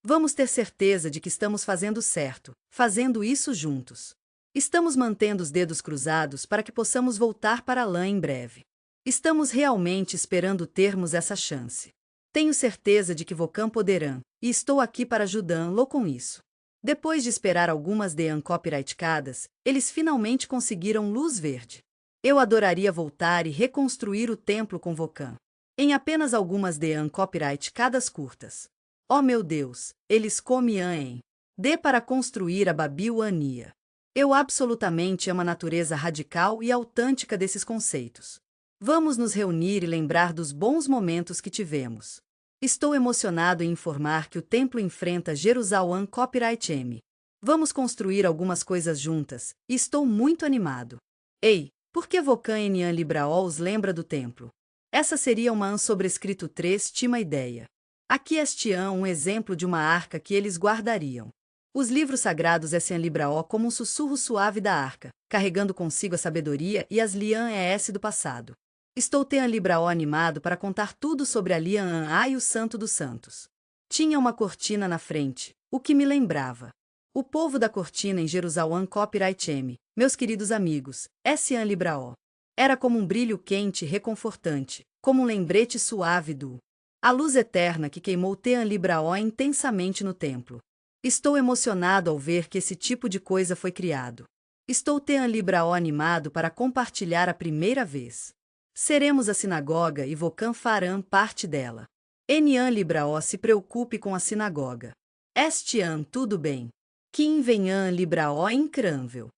Vamos ter certeza de que estamos fazendo certo, fazendo isso juntos. Estamos mantendo os dedos cruzados para que possamos voltar para lá em breve. Estamos realmente esperando termos essa chance. Tenho certeza de que Vocan poderão, e estou aqui para ajudá-lo com isso. Depois de esperar algumas de uncopyrightadas, eles finalmente conseguiram luz verde. Eu adoraria voltar e reconstruir o templo com Vocan. Em apenas algumas de uncopyrightadas curtas. Oh meu Deus, eles comem. Dê para construir a Babilônia. Eu absolutamente amo a natureza radical e autêntica desses conceitos. Vamos nos reunir e lembrar dos bons momentos que tivemos. Estou emocionado em informar que o templo enfrenta Jerusalém Copyright M. Vamos construir algumas coisas juntas, e estou muito animado. Ei, por que Vocan Enian Libraol os lembra do templo? Essa seria uma sobrescrito 3 Tima ideia. Aqui estiam um exemplo de uma arca que eles guardariam. Os livros sagrados Essian Libraol como um sussurro suave da arca, carregando consigo a sabedoria e as Lian ES do passado. Estou Tean Libraol animado para contar tudo sobre a Lian A e o Santo dos Santos. Tinha uma cortina na frente, o que me lembrava. O povo da cortina em Jerusalém Copyright M, meus queridos amigos, Essian Libraol. Era como um brilho quente e reconfortante, como um lembrete suave a luz eterna que queimou Tean Libraol intensamente no templo. Estou emocionado ao ver que esse tipo de coisa foi criado. Estou Tean Libraol animado para compartilhar a primeira vez. Seremos a sinagoga e Vocan farão parte dela. Enian Libraol se preocupe com a sinagoga. Estian tudo bem. Kim Venhan Libraol incrível.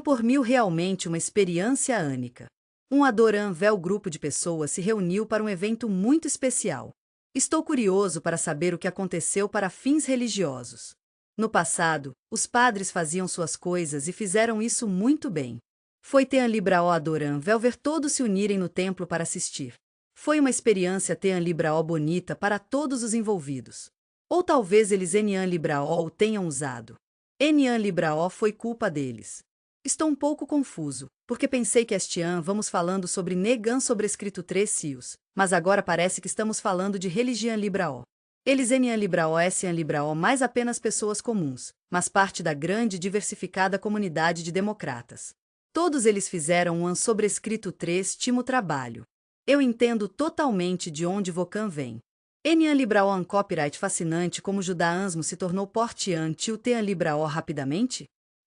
Por mil realmente uma experiência única. Um adorável grupo de pessoas se reuniu para um evento muito especial. Estou curioso para saber o que aconteceu para fins religiosos. No passado, os padres faziam suas coisas e fizeram isso muito bem. Foi Tean Libraol adorável ver todos se unirem no templo para assistir. Foi uma experiência Tean Libraol bonita para todos os envolvidos. Ou talvez eles Enian Libraol o tenham usado. Enian Libraol foi culpa deles. Estou um pouco confuso, porque pensei que este ano vamos falando sobre Negan sobrescrito 3 Cios, mas agora parece que estamos falando de religião Libraol. Eles Enian Libraol Essian Libraol mais apenas pessoas comuns, mas parte da grande e diversificada comunidade de democratas. Todos eles fizeram um sobrescrito 3 Timo trabalho. Eu entendo totalmente de onde Vocan vem. Enian Libraol copyright fascinante como o judaísmo se tornou porteante o Tean Libraol rapidamente?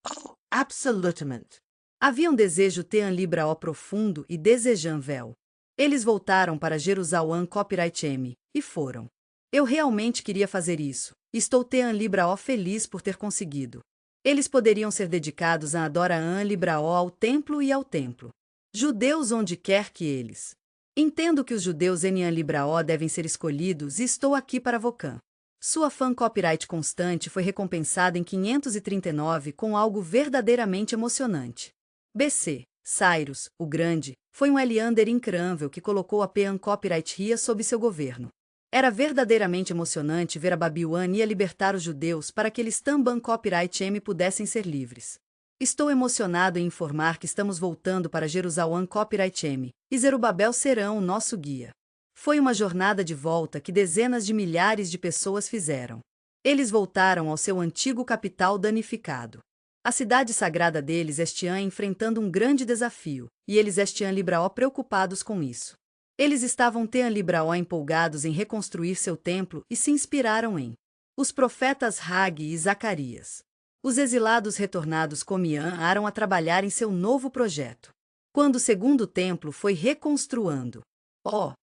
Oh, absolutamente. Havia um desejo Tean Libraol profundo e desejável. Eles voltaram para Jerusalém Copyright M, e foram. Eu realmente queria fazer isso, e estou Tean Libraol feliz por ter conseguido. Eles poderiam ser dedicados a Adoran Libraol ao templo e ao templo. Judeus onde quer que eles. Entendo que os judeus Enian Libraol devem ser escolhidos e estou aqui para Vocan. Sua fã copyright constante foi recompensada em 539 com algo verdadeiramente emocionante. BC, Cyrus, o Grande, foi um Eliander incrível que colocou a Pean Copyright Ria sob seu governo. Era verdadeiramente emocionante ver a Babilônia libertar os judeus para que eles também Copyright M pudessem ser livres. Estou emocionado em informar que estamos voltando para Jerusalém Copyright M, e Zerubabel serão o nosso guia. Foi uma jornada de volta que dezenas de milhares de pessoas fizeram. Eles voltaram ao seu antigo capital danificado. A cidade sagrada deles estiam enfrentando um grande desafio, e eles estiam Libraol preocupados com isso. Eles estavam Tean Libraol empolgados em reconstruir seu templo e se inspiraram em os profetas Hag e Zacarias. Os exilados retornados começaram a trabalhar em seu novo projeto. Quando o segundo templo foi reconstruindo.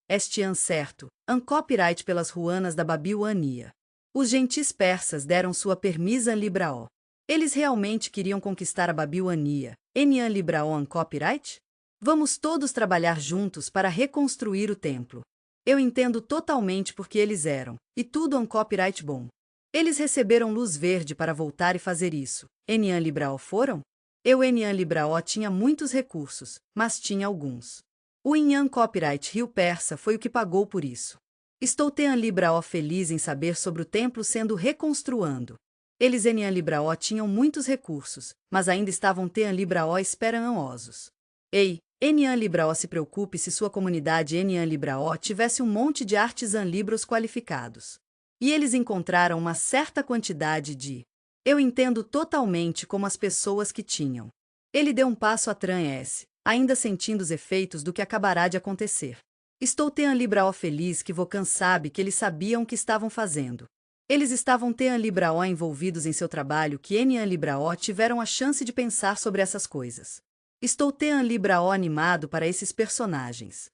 Estiam certo, copyright pelas ruínas da Babilônia. Os gentis persas deram sua permissão Libraol. Eles realmente queriam conquistar a Babilônia. Enian Libraol copyright? Vamos todos trabalhar juntos para reconstruir o templo. Eu entendo totalmente porque eles eram, e tudo copyright bom. Eles receberam luz verde para voltar e fazer isso. Enian Libraol foram? Enian Libraol tinha muitos recursos, mas tinha alguns. O Inyan Copyright Rio Persa foi o que pagou por isso. Estou Tean Libraol feliz em saber sobre o templo sendo reconstruindo. Eles Enian Libraol tinham muitos recursos, mas ainda estavam Tean Libraol esperançosos. Ei, Enian Libraol se preocupe se sua comunidade Enian Libraol tivesse um monte de artesãos libros qualificados. E eles encontraram uma certa quantidade de. Eu entendo totalmente como as pessoas que tinham. Ele deu um passo atrás, ainda sentindo os efeitos do que acabará de acontecer. Estou Tean Libraol feliz que Vocan sabe que eles sabiam o que estavam fazendo. Eles estavam Tean Libraol envolvidos em seu trabalho que Enian Libraol tiveram a chance de pensar sobre essas coisas. Estou Tean Libraol animado para esses personagens.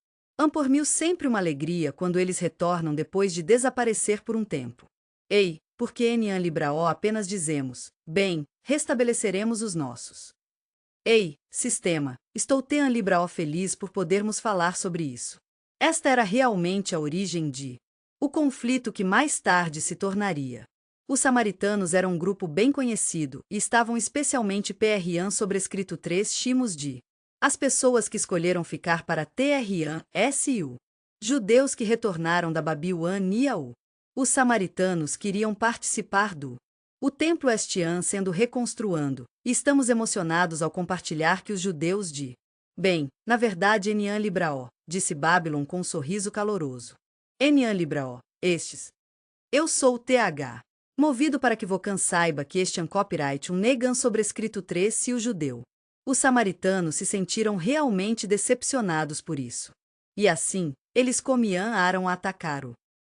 Por mil sempre uma alegria quando eles retornam depois de desaparecer por um tempo. Ei, porque Enian Libraol apenas dizemos, bem, restabeleceremos os nossos. Ei, sistema, estou Tean Libraó feliz por podermos falar sobre isso. Esta era realmente a origem de o conflito que mais tarde se tornaria. Os samaritanos eram um grupo bem conhecido e estavam especialmente Tr'an sobrescrito 3 Shimos de as pessoas que escolheram ficar para Tr'an, Su. Judeus que retornaram da Babilônia. Os samaritanos queriam participar do o templo Estian sendo reconstruando, e estamos emocionados ao compartilhar que os judeus de bem, na verdade Enian Libraó, disse Babylon com um sorriso caloroso. Enian Libraó, estes. Eu sou o TH. Movido para que Vocan saiba que este é um copyright um negan sobrescrito 3 se o judeu. Os samaritanos se sentiram realmente decepcionados por isso. E assim, eles começaram a atacar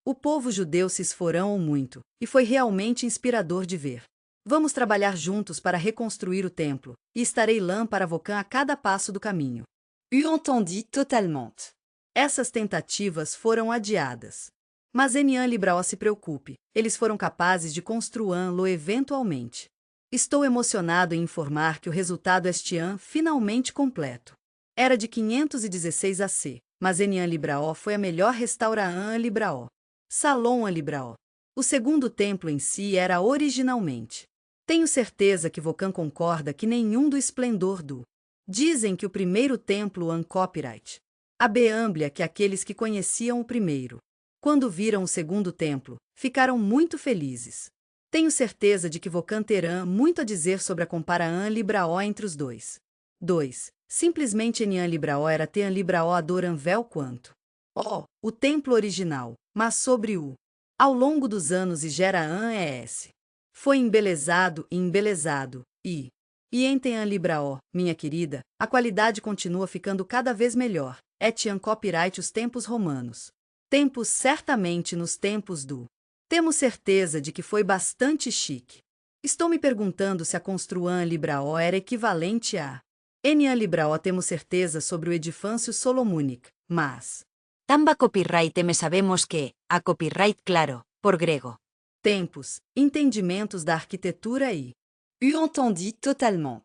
o povo judeu se esforçou muito, e foi realmente inspirador de ver. Vamos trabalhar juntos para reconstruir o templo, e estarei lá para Vocan a cada passo do caminho. Eu entendi totalement. Essas tentativas foram adiadas. Mas Enian Libraó se preocupe, eles foram capazes de construí-lo eventualmente. Estou emocionado em informar que o resultado Estian finalmente completo. Era de 516 AC, mas Enian Libraó foi a melhor restauração Libraó. Salom Libraó. O segundo templo em si era originalmente. Tenho certeza que Vocan concorda que nenhum do esplendor do. Dizem que o primeiro templo copyright. A Beamblia que aqueles que conheciam o primeiro. Quando viram o segundo templo, ficaram muito felizes. Tenho certeza de que Vocan terá muito a dizer sobre a comparação Libraó entre os dois. 2. Simplesmente Enian Libraó era Tean Libraó adoram vel quanto. O templo original, mas sobre o. Ao longo dos anos e Geraã ES. Foi embelezado e embelezado, e em Tean Libraó, minha querida, a qualidade continua ficando cada vez melhor. Etian copyright os tempos romanos. Tempos certamente nos tempos do. Temos certeza de que foi bastante chique. Estou me perguntando se a construção Libraó era equivalente a. Enian Libraó temos certeza sobre o edifício Solomônico, mas. Tamba copyright me sabemos que, a copyright claro, por grego. Tempos, entendimentos da arquitetura e. Eu entendi totalement.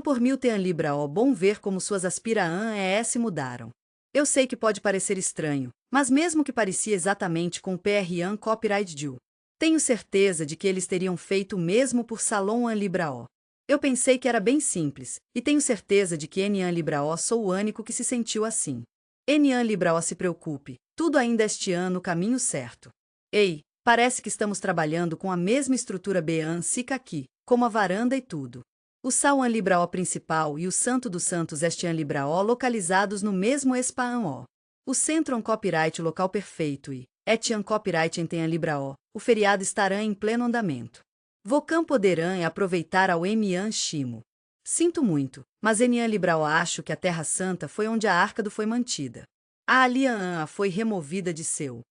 Por mil Tean Libraó bom ver como suas aspirações ES mudaram. Eu sei que pode parecer estranho, mas mesmo que parecia exatamente com o Tr'an Copyright Due, tenho certeza de que eles teriam feito o mesmo por Salom Libraó. Eu pensei que era bem simples, e tenho certeza de que Enian Libraó sou o único que se sentiu assim. Enian Libraó se preocupe, tudo ainda este ano no caminho certo. Ei, parece que estamos trabalhando com a mesma estrutura Bean Sica aqui, como a varanda e tudo. O Salom Libraó principal e o Santo dos Santos Estian Libraó localizados no mesmo Espaão. O Centro Copyright local perfeito e Etian Copyright em Tean Libraó, o feriado estará em pleno andamento. Vocan poderão aproveitar ao Emian Shimo. Sinto muito, mas Enian Libraó acho que a Terra Santa foi onde a Arca do foi mantida. A Alian foi removida de seu.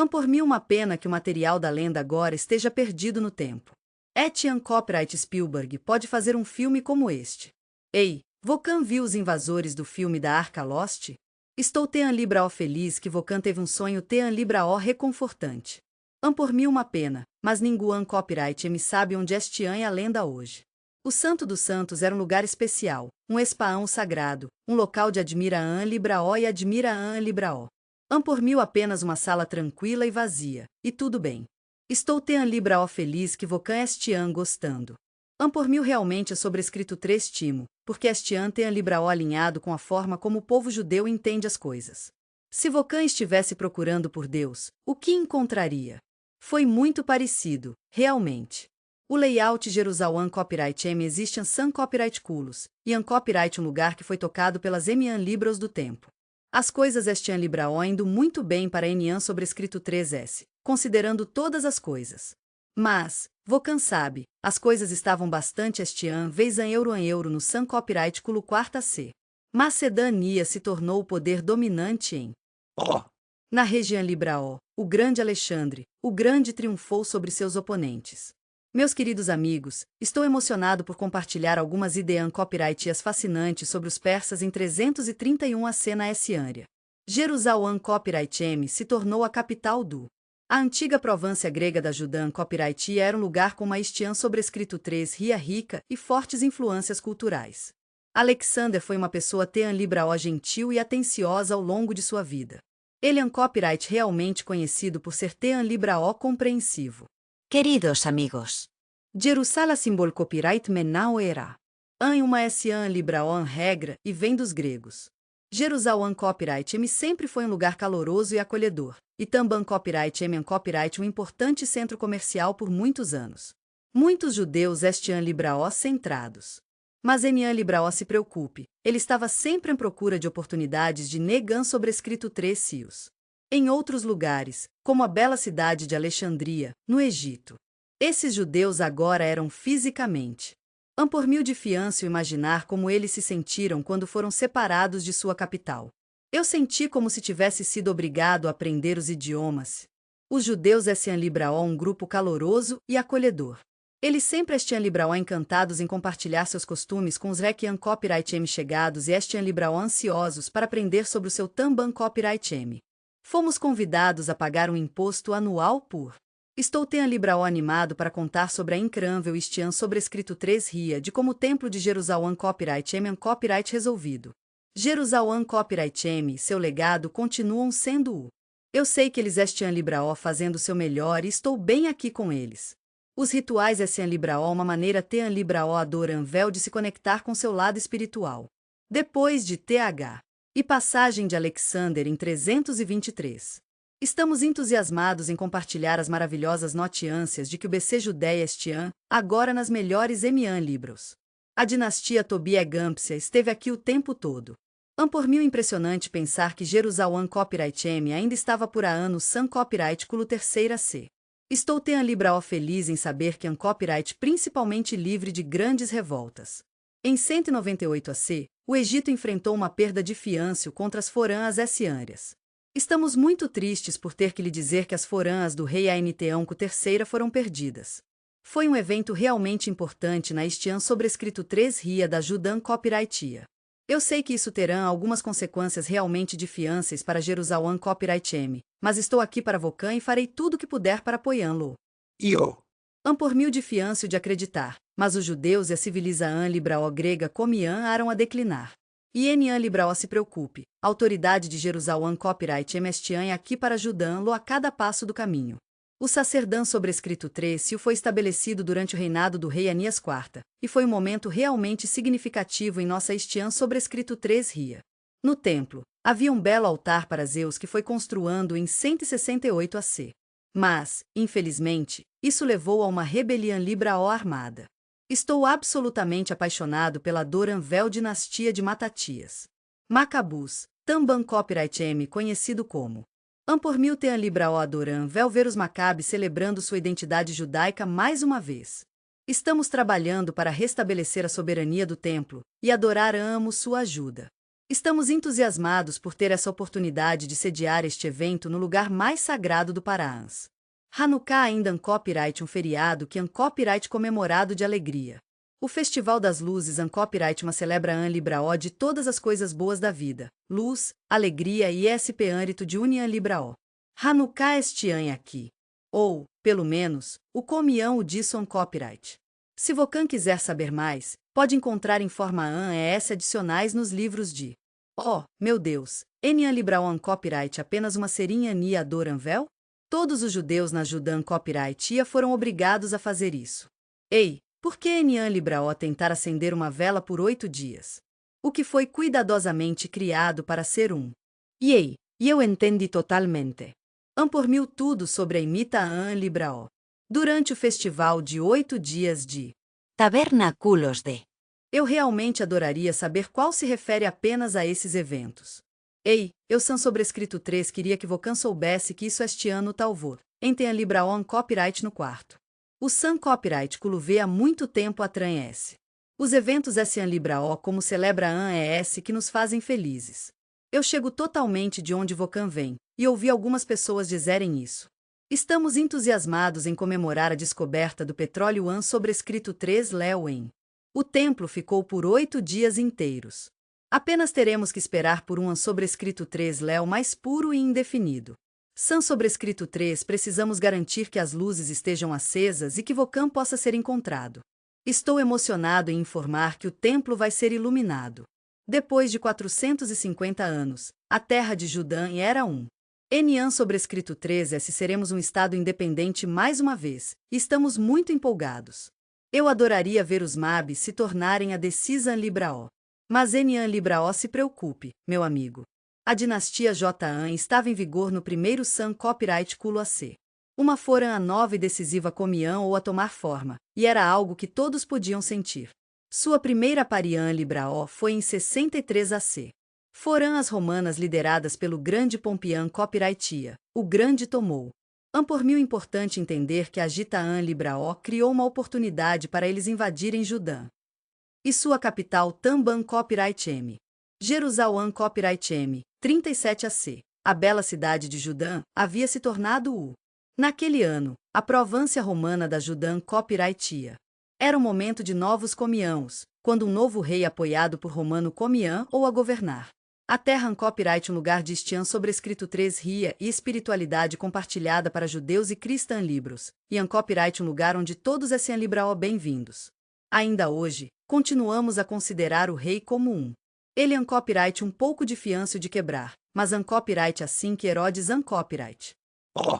Por mim uma pena que o material da lenda agora esteja perdido no tempo. Etian Copyright Spielberg pode fazer um filme como este. Ei, Vocan viu os invasores do filme da Arca Lost? Estou Tean Libraó feliz que Vocan teve um sonho Tean Libraó reconfortante. Por mim uma pena, mas ninguém copyright me sabe onde Estian é a lenda hoje. O Santo dos Santos era um lugar especial, um espaão sagrado, um local de admiração Libraó e admiração Libraó. Por mim apenas uma sala tranquila e vazia, e tudo bem. Estou Tean Libraó feliz que Vocan Estian gostando. Por mim realmente é sobrescrito 3 Timo, porque Estian Tean Libraó alinhado com a forma como o povo judeu entende as coisas. Se Vocan estivesse procurando por Deus, o que encontraria? Foi muito parecido, realmente. O layout Jerusalém Copyright M existe em Sun Copyright Culos, e em Copyright um lugar que foi tocado pelas Emian Libros do tempo. As coisas Estian Libraó indo muito bem para Enian sobrescrito 3S, considerando todas as coisas. Mas, Vocan sabe, as coisas estavam bastante Estian vez em euro no Sun Copyright Culo 4C. Macedânia se tornou o poder dominante em. Na região Libraó, o grande Alexandre, o grande triunfou sobre seus oponentes. Meus queridos amigos, estou emocionado por compartilhar algumas ideias copyrightias fascinantes sobre os persas em 331 AC na Essiânia. Jerusalém Copyright M se tornou a capital do. A antiga Provância grega da Judã Copyright era um lugar com uma estian sobrescrito 3 ria rica e fortes influências culturais. Alexander foi uma pessoa Tean Libraó gentil e atenciosa ao longo de sua vida. Ele é um copyright realmente conhecido por ser Tean Libraó compreensivo. Queridos amigos, Jerusalém symbol copyright menao era. Uma Sian Libraó regra e vem dos gregos. Jerusalém Copyright M sempre foi um lugar caloroso e acolhedor, e também Copyright M Copyright um importante centro comercial por muitos anos. Muitos judeus estiam Libraó centrados. Mas Enian Libraó se preocupe, ele estava sempre em procura de oportunidades de negan sobrescrito 3 cios. Em outros lugares, como a bela cidade de Alexandria, no Egito. Esses judeus agora eram fisicamente. Por mil de fianço imaginar como eles se sentiram quando foram separados de sua capital. Eu senti como se tivesse sido obrigado a aprender os idiomas. Os judeus estiam Libraó um grupo caloroso e acolhedor. Eles sempre estiam Libraó encantados em compartilhar seus costumes com os Rekian Copyright M chegados e estiam Libraó ansiosos para aprender sobre o seu Tamban Copyright M. Fomos convidados a pagar um imposto anual por. Estou Tean Libraó animado para contar sobre a incrível estian sobrescrito 3 ria de como o Templo de Jerusalém Copyright M é um copyright resolvido. Jerusalém Copyright M e seu legado continuam sendo o. Eu sei que eles estiam Libraó fazendo o seu melhor e estou bem aqui com eles. Os rituais estiam Libraó uma maneira Tean Libraó adoranvel de se conectar com seu lado espiritual. Depois de TH. E passagem de Alexander em 323. Estamos entusiasmados em compartilhar as maravilhosas notícias de que o BC Judéia estian, agora nas melhores Emian Libros. A dinastia Tobia Gampsia esteve aqui o tempo todo. Por mil impressionante pensar que Jerusalém Copyright M ainda estava por há anos San Copyright Culo terceira C. Estou Tean Libraó feliz em saber que é um copyright principalmente livre de grandes revoltas. Em 198 AC, o Egito enfrentou uma perda de fianço contra as forãs essiârias. Estamos muito tristes por ter que lhe dizer que as forãs do rei Ainteanco III foram perdidas. Foi um evento realmente importante na estian sobrescrito 3 ria da Judan Copyrightia. Eu sei que isso terá algumas consequências realmente difíceis para Jerusalém Copyright M, mas estou aqui para Vocan e farei tudo o que puder para apoiá-lo. Por mil de fianço de acreditar, mas os judeus e a civilização Libraó grega comiam aram a declinar. E Enian Libraó se preocupe, a autoridade de Jerusalém Copyright M estian aqui para ajudá-lo a cada passo do caminho. O sacerdão sobrescrito 3 cio foi estabelecido durante o reinado do rei Anias IV, e foi um momento realmente significativo em nossa estian sobrescrito 3 ria. No templo, havia um belo altar para Zeus que foi construído em 168 AC. Mas, infelizmente, isso levou a uma rebelião Libraó armada. Estou absolutamente apaixonado pela Adoranvel dinastia de Matatias. Macabus, Tamban Copyright M conhecido como. Por mil Tean Libraó Adoranvel ver os Macabes celebrando sua identidade judaica mais uma vez. Estamos trabalhando para restabelecer a soberania do templo, e adoramos sua ajuda. Estamos entusiasmados por ter essa oportunidade de sediar este evento no lugar mais sagrado do Paraãs. Hanukkah ainda é um copyright um feriado que é um copyright comemorado de alegria. O Festival das Luzes é um copyright uma celebra an Libraó de todas as coisas boas da vida, luz, alegria e espírito de união Libraó. Hanukkah este ano aqui. Ou, pelo menos, o comião o disso um copyright. Se Vocan quiser saber mais, pode encontrar em forma an ES adicionais nos livros de. Oh, meu Deus, Enian Libraó um copyright apenas uma serinha ni adoranvel? Todos os judeus na Judan Copyright foram obrigados a fazer isso. Ei, por que Enian Libraó tentar acender uma vela por 8 dias? O que foi cuidadosamente criado para ser um. E eu entendi totalmente. Por mil tudo sobre a imita An Libraó. Durante o festival de 8 dias de tabernáculos de. Eu realmente adoraria saber qual se refere apenas a esses eventos. Ei, eu San sobrescrito 3 queria que Vocan soubesse que isso este ano talvor. Enten Libraó um copyright no quarto. O San Copyright Culuve há muito tempo atranhece. Os eventos San Libraó como celebra An ES que nos fazem felizes. Eu chego totalmente de onde Vocan vem, e ouvi algumas pessoas dizerem isso. Estamos entusiasmados em comemorar a descoberta do petróleo An sobrescrito 3 Léo em. O templo ficou por 8 dias inteiros. Apenas teremos que esperar por um An sobrescrito 3 Léo mais puro e indefinido. San sobrescrito 3 precisamos garantir que as luzes estejam acesas e que Vocan possa ser encontrado. Estou emocionado em informar que o templo vai ser iluminado. Depois de 450 anos, a terra de Judã era um. Enian sobrescrito 13S seremos um estado independente mais uma vez, e estamos muito empolgados. Eu adoraria ver os Mabis se tornarem a Decisan Libraó. Mas Enian Libraó se preocupe, meu amigo. A dinastia Jotan estava em vigor no primeiro Sun Copyright Culo AC. Uma fora a nova e decisiva comiam ou a tomar forma, e era algo que todos podiam sentir. Sua primeira Parian Libraó foi em 63 AC. Foram as romanas lideradas pelo grande Pompian Copyrightia, o Grande tomou. Por mil importante entender que a Gitaan Libraó criou uma oportunidade para eles invadirem Judã. E sua capital Tamban Copyright M. Jerusalém Copyright M, 37 AC. A bela cidade de Judã havia se tornado o. Naquele ano, a Provância Romana da Judã Copyrightia. Era um momento de novos comiãos, quando um novo rei apoiado por Romano comiã ou a governar. A terra copyright um lugar de estian sobrescrito 3 ria e espiritualidade compartilhada para judeus e cristãs libros, e copyright um lugar onde todos é libraó bem-vindos. Ainda hoje, continuamos a considerar o rei como um. Ele copyright um pouco difícil de quebrar, mas copyright assim que Herodes copyright. Oh,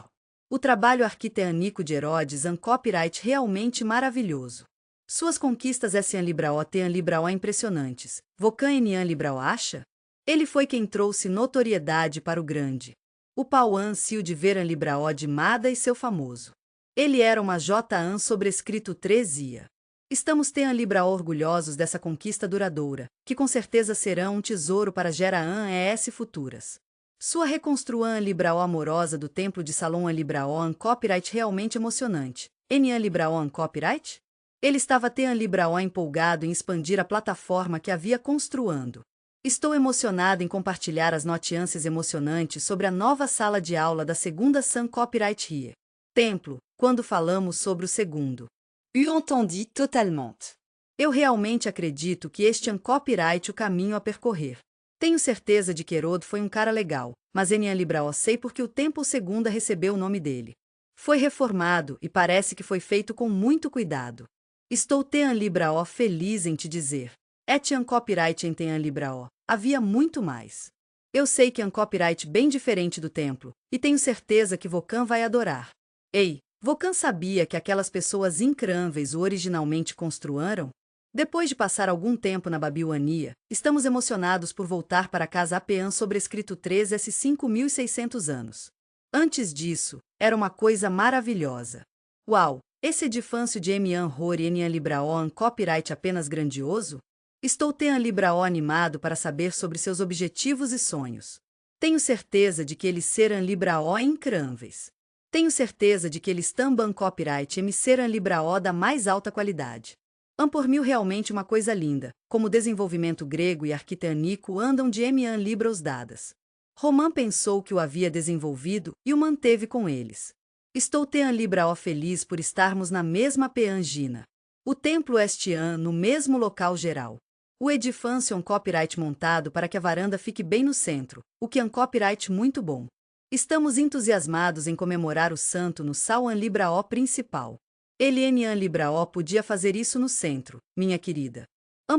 O trabalho arquitetônico de Herodes copyright realmente maravilhoso. Suas conquistas Libraó Libraó impressionantes. Vocan Enian Libraó acha? Ele foi quem trouxe notoriedade para o grande. O Pauan Sil de Veran Libraó de Mada e seu famoso. Ele era uma Jan sobrescrito 3 ia. Estamos Libraó orgulhosos dessa conquista duradoura, que com certeza serão um tesouro para Geraã ES futuras. Sua reconstrução Libraó amorosa do templo de Salom Libraó copyright realmente emocionante. Enian Libraó copyright? Ele estava Libraó empolgado em expandir a plataforma que havia construindo. Estou emocionado em compartilhar as notícias emocionantes sobre a nova sala de aula da segunda Sun Copyright Rie. Templo, quando falamos sobre o segundo. Eu entendi totalement. Eu realmente acredito que este copyright o caminho a percorrer. Tenho certeza de que Herod foi um cara legal, mas Enian Libraó sei porque o templo segunda recebeu o nome dele. Foi reformado e parece que foi feito com muito cuidado. Estou Libraó feliz em te dizer. Etian copyright em Libraó. Havia muito mais. Eu sei que copyright bem diferente do templo, e tenho certeza que Vocan vai adorar. Ei, Vocan sabia que aquelas pessoas incríveis o originalmente construíram? Depois de passar algum tempo na Babilônia, estamos emocionados por voltar para casa Apean sobrescrito 13S 5.600 anos. Antes disso, era uma coisa maravilhosa. Uau, esse edifício de Emian Rory Enian Libraó copyright apenas grandioso? Estou Libraó animado para saber sobre seus objetivos e sonhos. Tenho certeza de que eles serão Libraó incríveis. Tenho certeza de que eles também copyright me serão Libraó da mais alta qualidade. Por mil realmente uma coisa linda, como o desenvolvimento grego e arquitetônico andam de Emian Libros dadas. Romã pensou que o havia desenvolvido e o manteve com eles. Estou Libraó feliz por estarmos na mesma Peangina. O templo estian no mesmo local geral. O edifício copyright montado para que a varanda fique bem no centro, o que copyright muito bom. Estamos entusiasmados em comemorar o santo no Salwan Libraó principal. Ele Enian Libraó podia fazer isso no centro, minha querida.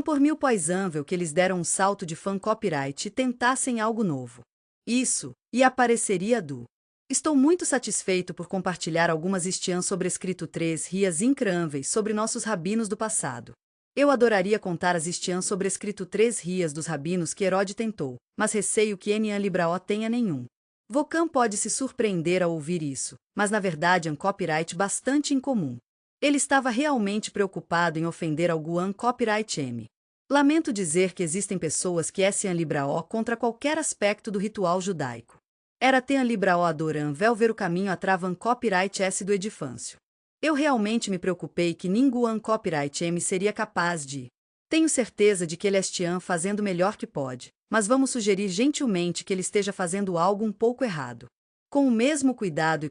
Por mil poisível que eles deram um salto de fan copyright e tentassem algo novo. Isso, e apareceria do. Estou muito satisfeito por compartilhar algumas estians sobrescrito 3 rias incríveis sobre nossos rabinos do passado. Eu adoraria contar as estians sobrescrito 3 rias dos rabinos que Herode tentou, mas receio que Enian Libraó tenha nenhum. Vocan pode se surpreender ao ouvir isso, mas na verdade copyright bastante incomum. Ele estava realmente preocupado em ofender algum copyright M. Lamento dizer que existem pessoas que Enian Libraó contra qualquer aspecto do ritual judaico. Era Libraó adoram ver o caminho a travan copyright S do edifício. Eu realmente me preocupei que ninguém copyright M seria capaz de. Tenho certeza de que ele estian fazendo o melhor que pode, mas vamos sugerir gentilmente que ele esteja fazendo algo um pouco errado. Com o mesmo cuidado,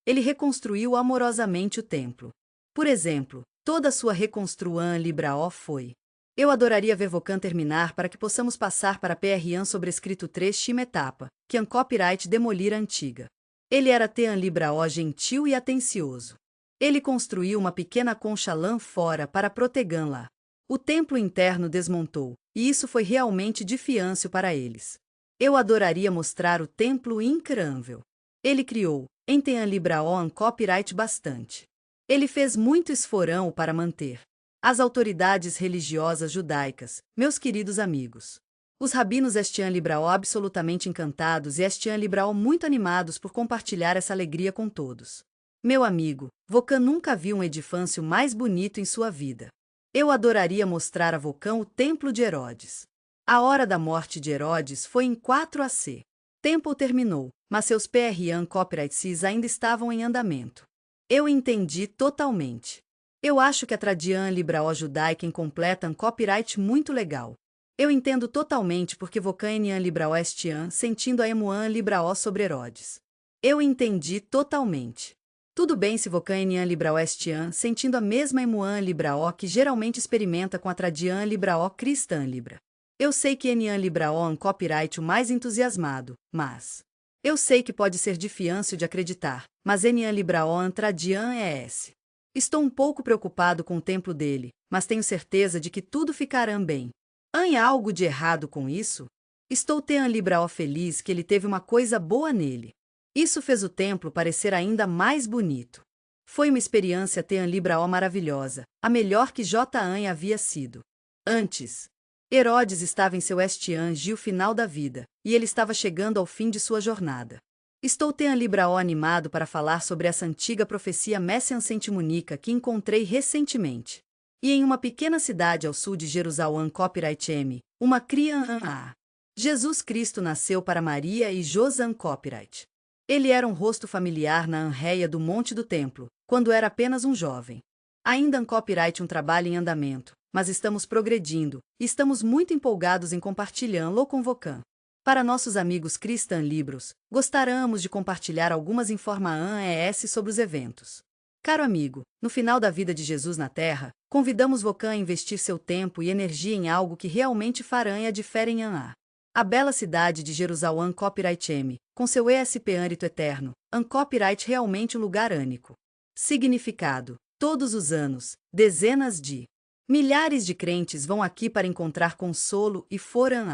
ele reconstruiu amorosamente o templo. Por exemplo, toda a sua reconstrução Libraó foi. Eu adoraria ver Vocan terminar para que possamos passar para PRAN sobrescrito 3 Shima etapa, que copyright demolir a antiga. Ele era Libraó gentil e atencioso. Ele construiu uma pequena concha lã fora para protegê-la. O templo interno desmontou, e isso foi realmente difícil para eles. Eu adoraria mostrar o templo incrível. Ele criou, em Tean Libraó um copyright bastante. Ele fez muito esforço para manter. As autoridades religiosas judaicas, meus queridos amigos. Os rabinos Estian Libraó absolutamente encantados e Estian Libraó muito animados por compartilhar essa alegria com todos. Meu amigo, Vocan nunca viu um edifício mais bonito em sua vida. Eu adoraria mostrar a Vocan o Templo de Herodes. A hora da morte de Herodes foi em 4 AC. Tempo terminou, mas seus PRN copyrights ainda estavam em andamento. Eu entendi totalmente. Eu acho que a Tradian Libraó judaica completa um copyright muito legal. Eu entendo totalmente porque Vocan Enian Libraó Estian sentindo a Emuan Libraó sobre Herodes. Eu entendi totalmente. Tudo bem se Vocan Enian Libraó Estian sentindo a mesma Emuan Libraó que geralmente experimenta com a Tradian Libraó Cristã Libra. Eu sei que Enian Libraó é um copyright o mais entusiasmado, mas... Eu sei que pode ser difícil de acreditar, mas Enian Libraó é Tradian ES. Estou um pouco preocupado com o templo dele, mas tenho certeza de que tudo ficará bem. Há algo de errado com isso? Estou Tean Libraó feliz que ele teve uma coisa boa nele. Isso fez o templo parecer ainda mais bonito. Foi uma experiência Tean Libraó maravilhosa, a melhor que Jan havia sido. Antes, Herodes estava em seu Estian Gil final da vida, e ele estava chegando ao fim de sua jornada. Estou Tean Libraó animado para falar sobre essa antiga profecia messiancentimunica que encontrei recentemente. E em uma pequena cidade ao sul de Jerusalém copyright M, uma criança. Jesus Cristo nasceu para Maria e Josan copyright. Ele era um rosto familiar na Anréia do Monte do Templo, quando era apenas um jovem. Ainda copyright um trabalho em andamento, mas estamos progredindo, e estamos muito empolgados em compartilhá-lo com Vocan. Para nossos amigos Cristã Libros, gostaríamos de compartilhar algumas informações sobre os eventos. Caro amigo, no final da vida de Jesus na Terra, convidamos Vocan a investir seu tempo e energia em algo que realmente fará a diferença em a bela cidade de Jerusalém copyright M, com seu ESP âmbito eterno, copyright realmente um lugar único. Significado: todos os anos, dezenas de milhares de crentes vão aqui para encontrar consolo e foram.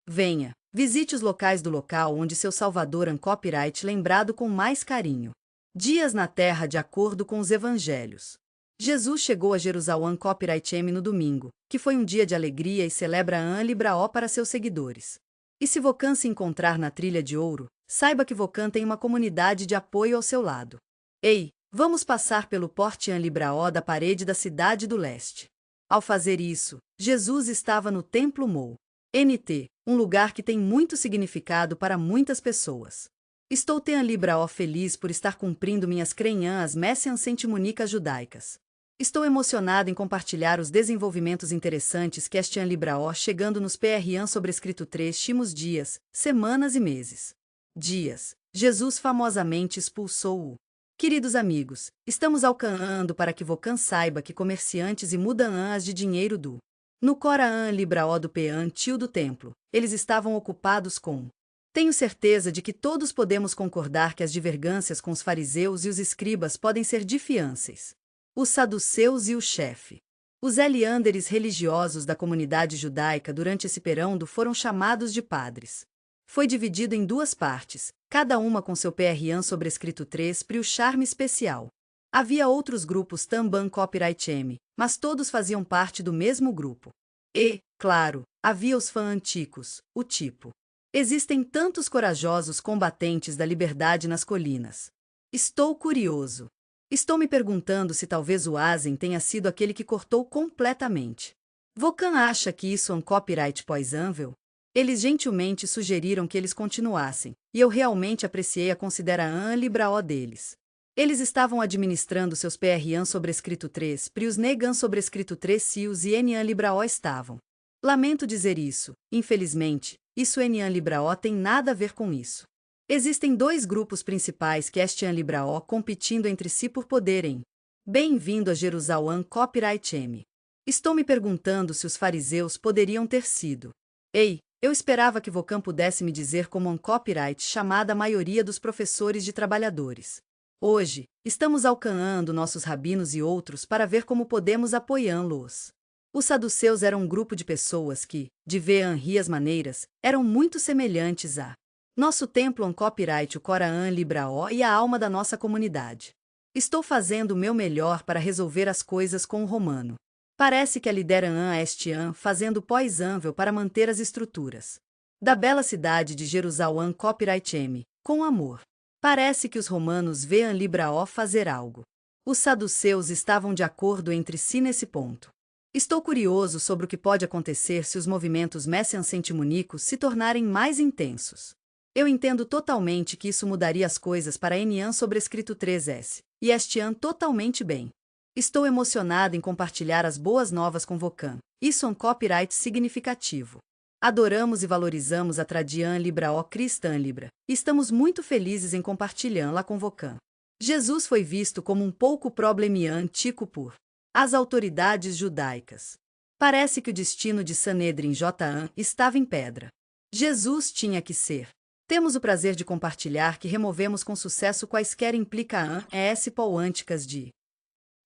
Venha, visite os locais do local onde seu Salvador copyright lembrado com mais carinho. Dias na Terra de acordo com os Evangelhos. Jesus chegou a Jerusalém copyright M no domingo, que foi um dia de alegria e celebra An Libraó para seus seguidores. E se Vocan se encontrar na trilha de ouro, saiba que Vocan tem uma comunidade de apoio ao seu lado. Ei, vamos passar pelo Porte An Libraó da parede da cidade do leste. Ao fazer isso, Jesus estava no Templo Mou. NT, um lugar que tem muito significado para muitas pessoas. Estou Tean Libraó feliz por estar cumprindo minhas crenhas messiancentimunicas judaicas. Estou emocionado em compartilhar os desenvolvimentos interessantes que Estian Libraó chegando nos PRN sobrescrito 3 últimos dias, semanas e meses. Dias. Jesus famosamente expulsou-o. Queridos amigos, estamos alcançando para que Vocan saiba que comerciantes e mudanças de dinheiro do no Coran Libraó do Pean tio do templo, eles estavam ocupados com. Tenho certeza de que todos podemos concordar que as divergências com os fariseus e os escribas podem ser difíceis. Os saduceus e o chefe. Os elianderes religiosos da comunidade judaica durante esse período foram chamados de padres. Foi dividido em 2 partes, cada uma com seu PRN sobrescrito 3 para o charme especial. Havia outros grupos também copyright M, mas todos faziam parte do mesmo grupo. E, claro, havia os fãs antigos, o tipo. Existem tantos corajosos combatentes da liberdade nas colinas. Estou curioso. Estou me perguntando se talvez o Asen tenha sido aquele que cortou completamente. Vocan acha que isso é um copyright poisonvel? Eles gentilmente sugeriram que eles continuassem, e eu realmente apreciei a consideração Libraó deles. Eles estavam administrando seus PRN sobrescrito 3 Prius Negan sobrescrito 3 Cios e Enian Libraó estavam. Lamento dizer isso, infelizmente, isso Enian Libraó tem nada a ver com isso. Existem 2 grupos principais que Estian Libraó competindo entre si por poderem. Bem-vindo a Jerusalém copyright M. Estou me perguntando se os fariseus poderiam ter sido. Ei, eu esperava que Vocan pudesse me dizer como um copyright chamada a maioria dos professores de trabalhadores. Hoje, estamos alcanando nossos rabinos e outros para ver como podemos apoiá-los. Os saduceus eram um grupo de pessoas que, de várias maneiras, eram muito semelhantes a nosso templo copyright, o Corão Libraó e a alma da nossa comunidade. Estou fazendo o meu melhor para resolver as coisas com o romano. Parece que a liderança este ano fazendo pós-anvel para manter as estruturas da bela cidade de Jerusalém copyright M, com amor. Parece que os romanos veem Libraó fazer algo. Os saduceus estavam de acordo entre si nesse ponto. Estou curioso sobre o que pode acontecer se os movimentos messiancentimunicos se tornarem mais intensos. Eu entendo totalmente que isso mudaria as coisas para Enian sobrescrito 3S, e Estian totalmente bem. Estou emocionado em compartilhar as boas novas com Vocan. Isso é um copyright significativo. Adoramos e valorizamos a Tradian Libraó Cristã Libra, e estamos muito felizes em compartilhá-la com Vocan. Jesus foi visto como um pouco problemian tico por as autoridades judaicas. Parece que o destino de Sanedrin J.A. estava em pedra. Jesus tinha que ser. Temos o prazer de compartilhar que removemos com sucesso quaisquer implica poânticas de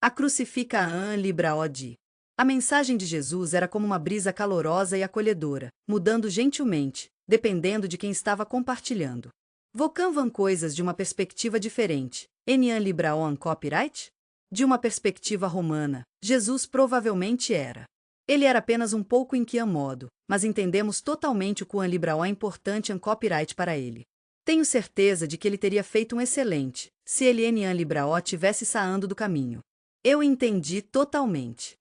a crucifica Libraó de. A mensagem de Jesus era como uma brisa calorosa e acolhedora, mudando gentilmente, dependendo de quem estava compartilhando. Vocan van coisas de uma perspectiva diferente. Enian Libraó copyright? De uma perspectiva romana, Jesus provavelmente era. Ele era apenas um pouco em que modo, mas entendemos totalmente o quão Libraó é importante em copyright para ele. Tenho certeza de que ele teria feito um excelente, se ele Enian Libraó tivesse saído do caminho. Eu entendi totalmente.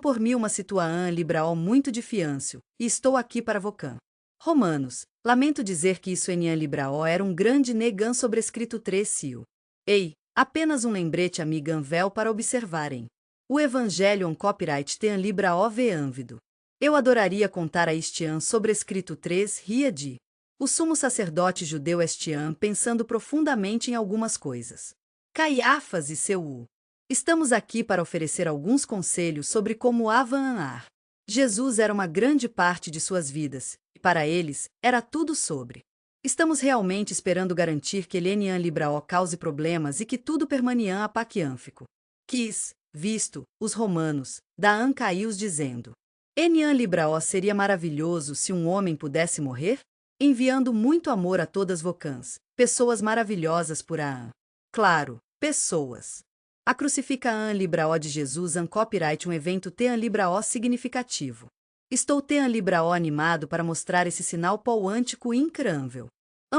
Por mim uma situação Libraó muito difícil, e estou aqui para Vocan. Romanos, lamento dizer que isso Enian Libraó era um grande negan sobrescrito 3 sil. Ei, apenas um lembrete amiganvel para observarem. O Evangelho copyright tem Libraó veânvido. Eu adoraria contar a Estian sobrescrito 3 ria de. O sumo sacerdote judeu Estian pensando profundamente em algumas coisas. Caiafas e seu U. Estamos aqui para oferecer alguns conselhos sobre como avançar. Jesus era uma grande parte de suas vidas, e para eles, era tudo sobre. Estamos realmente esperando garantir que Enian Libraó cause problemas e que tudo permaneça apaquiânfico. Quis, visto, os romanos, da caius dizendo. Enian Libraó seria maravilhoso se um homem pudesse morrer? Enviando muito amor a todas vocãs, pessoas maravilhosas por a. Claro, pessoas. A crucifica Libraó de Jesus copyright um evento Libraó significativo. Estou Libraó animado para mostrar esse sinal poântico incrível.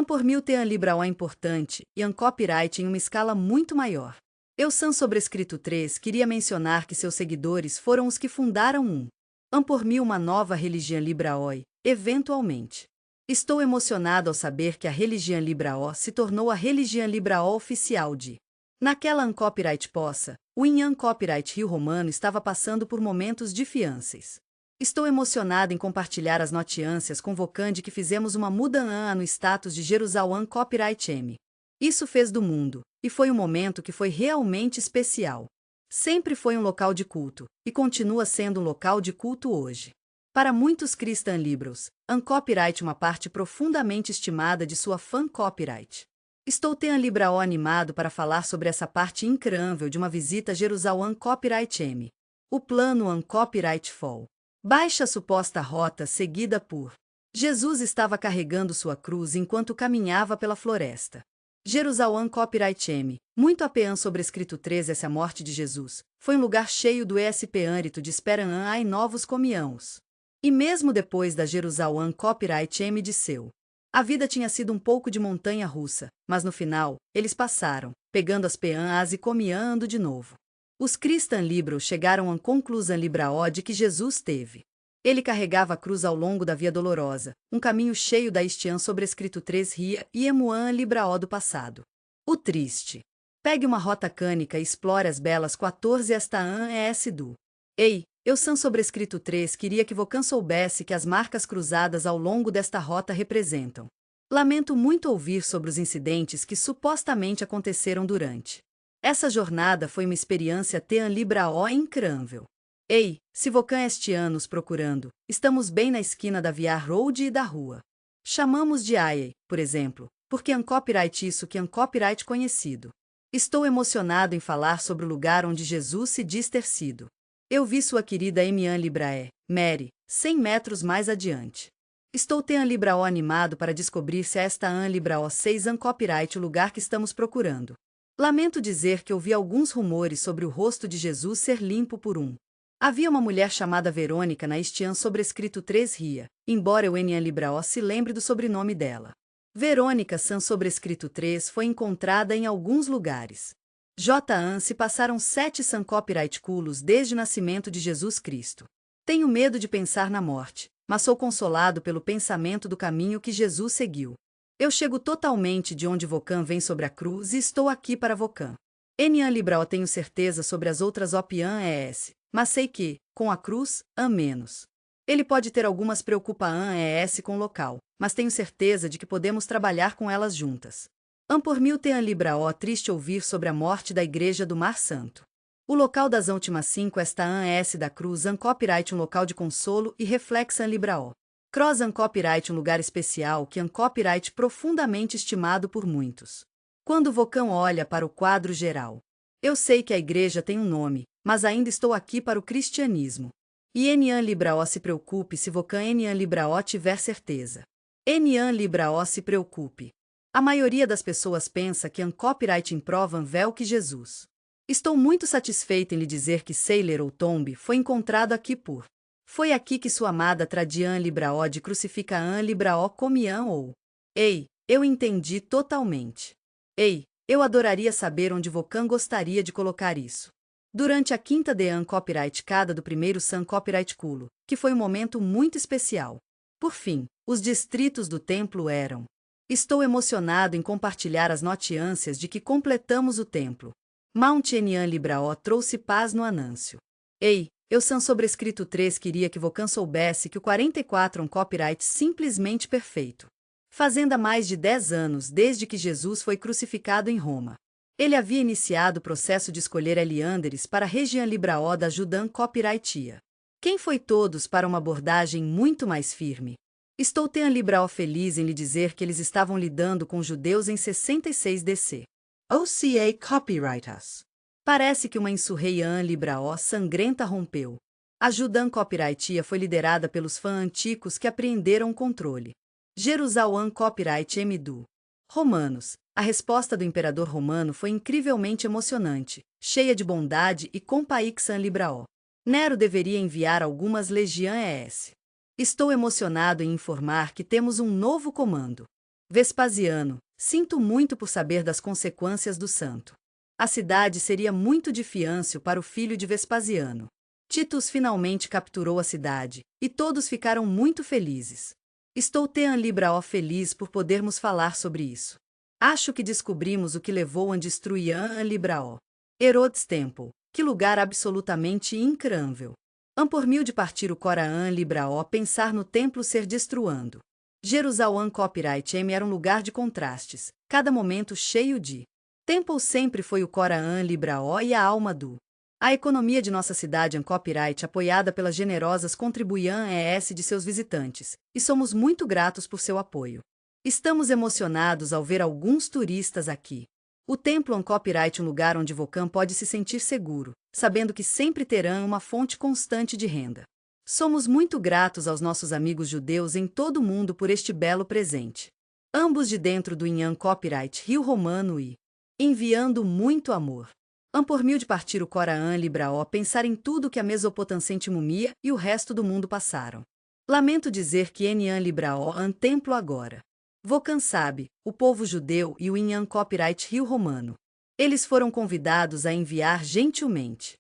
Por mil Libraó é importante e copyright em uma escala muito maior. Eu sobrescrito 3 queria mencionar que seus seguidores foram os que fundaram por mil uma nova religião Libraó, eventualmente. Estou emocionado ao saber que a religião Libraó se tornou a religião Libraó oficial de. Naquela copyright poça, o copyright Rio Romano estava passando por momentos difíceis. Estou emocionado em compartilhar as notícias com Vocan de que fizemos uma mudança no status de Jerusalém copyright M. Isso fez do mundo, e foi um momento que foi realmente especial. Sempre foi um local de culto, e continua sendo um local de culto hoje. Para muitos Christian Libros, copyright é uma parte profundamente estimada de sua fan copyright. Estou Libraó animado para falar sobre essa parte incrível de uma visita a Jerusalém copyright M. O plano copyright Fall. Baixa a suposta rota seguida por. Jesus estava carregando sua cruz enquanto caminhava pela floresta. Jerusalém copyright M. Muito apean sobrescrito 3 essa morte de Jesus. Foi um lugar cheio do espírito de esperança e novos comiãos. E mesmo depois da Jerusalém copyright M de seu. A vida tinha sido um pouco de montanha-russa, mas no final, eles passaram, pegando as peãs e comiando de novo. Os Christian Libros chegaram à conclusão Libraó de que Jesus teve. Ele carregava a cruz ao longo da Via Dolorosa, um caminho cheio da Estian sobrescrito 3 ria e Emuan Libraó do passado. O triste. Pegue uma rota cânica e explore as belas 14 esta do. Ei, eu sobrescrito 3 queria que Vocan soubesse que as marcas cruzadas ao longo desta rota representam. Lamento muito ouvir sobre os incidentes que supostamente aconteceram durante. Essa jornada foi uma experiência Libraó incrível. Ei, se Vocan este ano nos procurando, estamos bem na esquina da Via Road e da rua. Chamamos de AE, por exemplo, porque copyright isso que copyright conhecido. Estou emocionado em falar sobre o lugar onde Jesus se diz ter sido. Eu vi sua querida Emian Librae, Mary, 100 metros mais adiante. Estou Tean Librao animado para descobrir se esta An Librao 6 An Copyright o lugar que estamos procurando. Lamento dizer que ouvi alguns rumores sobre o rosto de Jesus ser limpo por um. Havia uma mulher chamada Verônica na Estian sobrescrito 3 Ria, embora o Enian Librao se lembre do sobrenome dela. Verônica San sobrescrito 3 foi encontrada em alguns lugares. J. se passaram 7 San Copyright culos desde o nascimento de Jesus Cristo. Tenho medo de pensar na morte, mas sou consolado pelo pensamento do caminho que Jesus seguiu. Eu chego totalmente de onde Vocan vem sobre a cruz e estou aqui para Vocan. Enian Librao tenho certeza sobre as outras Opian ES, mas sei que, com a cruz, menos. Ele pode ter algumas preocupações ES com o local, mas tenho certeza de que podemos trabalhar com elas juntas. Por mil Tean Librao triste ouvir sobre a morte da Igreja do Mar Santo. O local das últimas 5 esta S da cruz Copyright um local de consolo e reflexa Librao. Cross Copyright um lugar especial que Copyright profundamente estimado por muitos. Quando Vocan olha para o quadro geral. Eu sei que a igreja tem um nome, mas ainda estou aqui para o cristianismo. E Enian Librao se preocupe se Vocan Enian Librao tiver certeza. Enian Librao se preocupe. A maioria das pessoas pensa que Copyright improvam véu que Jesus. Estou muito satisfeito em lhe dizer que Sailor ou Tomb foi encontrado aqui por. Foi aqui que sua amada Tradian Librao de crucifica An Librao comiam ou. Ei, eu entendi totalmente. Ei, eu adoraria saber onde Vocan gostaria de colocar isso. Durante a quinta de An Copyright cada do primeiro San Copyright culo, que foi um momento muito especial. Por fim, os distritos do templo eram. Estou emocionado em compartilhar as notícias de que completamos o templo. Mount Enian Librao trouxe paz no Anúncio. Ei, eu San sobrescrito 3 queria que Vocan soubesse que o 44 um copyright simplesmente perfeito. Fazendo há mais de 10 anos desde que Jesus foi crucificado em Roma. Ele havia iniciado o processo de escolher Elianderes para a região Librao da Judan Copyrightia. Quem foi todos para uma abordagem muito mais firme? Estou Tean Librao feliz em lhe dizer que eles estavam lidando com judeus em 66 DC. OCA Copyrightas. Parece que uma insurreição Librao sangrenta rompeu. A Judan Copyrightia foi liderada pelos fãs antigos que apreenderam o controle. Jerusalém Copyright Mdu. Romanos. A resposta do imperador romano foi incrivelmente emocionante, cheia de bondade e compaixão Librao. Nero deveria enviar algumas legiões ES. Estou emocionado em informar que temos um novo comando. Vespasiano. Sinto muito por saber das consequências do santo. A cidade seria muito difícil para o filho de Vespasiano. Titus finalmente capturou a cidade, e todos ficaram muito felizes. Estou Tean Librao feliz por podermos falar sobre isso. Acho que descobrimos o que levou a destruir An Librao. Herodes Temple, que lugar absolutamente incrível. Por mil de partir o Cora An Librao pensar no templo ser destruando. Jerusalém Copyright M era um lugar de contrastes, cada momento cheio de. Temple sempre foi o Cora An Librao e a alma do. A economia de nossa cidade Copyright apoiada pelas generosas contribuições ES de seus visitantes, e somos muito gratos por seu apoio. Estamos emocionados ao ver alguns turistas aqui. O templo Copyright um lugar onde Vocan pode se sentir seguro, sabendo que sempre terão uma fonte constante de renda. Somos muito gratos aos nossos amigos judeus em todo o mundo por este belo presente. Ambos de dentro do Inhan Copyright Rio Romano e enviando muito amor. Por mil de partir o Cora An Librao pensar em tudo que a Mesopotância Mumia e o resto do mundo passaram. Lamento dizer que Enian Librao An Templo agora. Vocan sabe, o povo judeu e o Inhan Copyright Rio Romano. Eles foram convidados a enviar gentilmente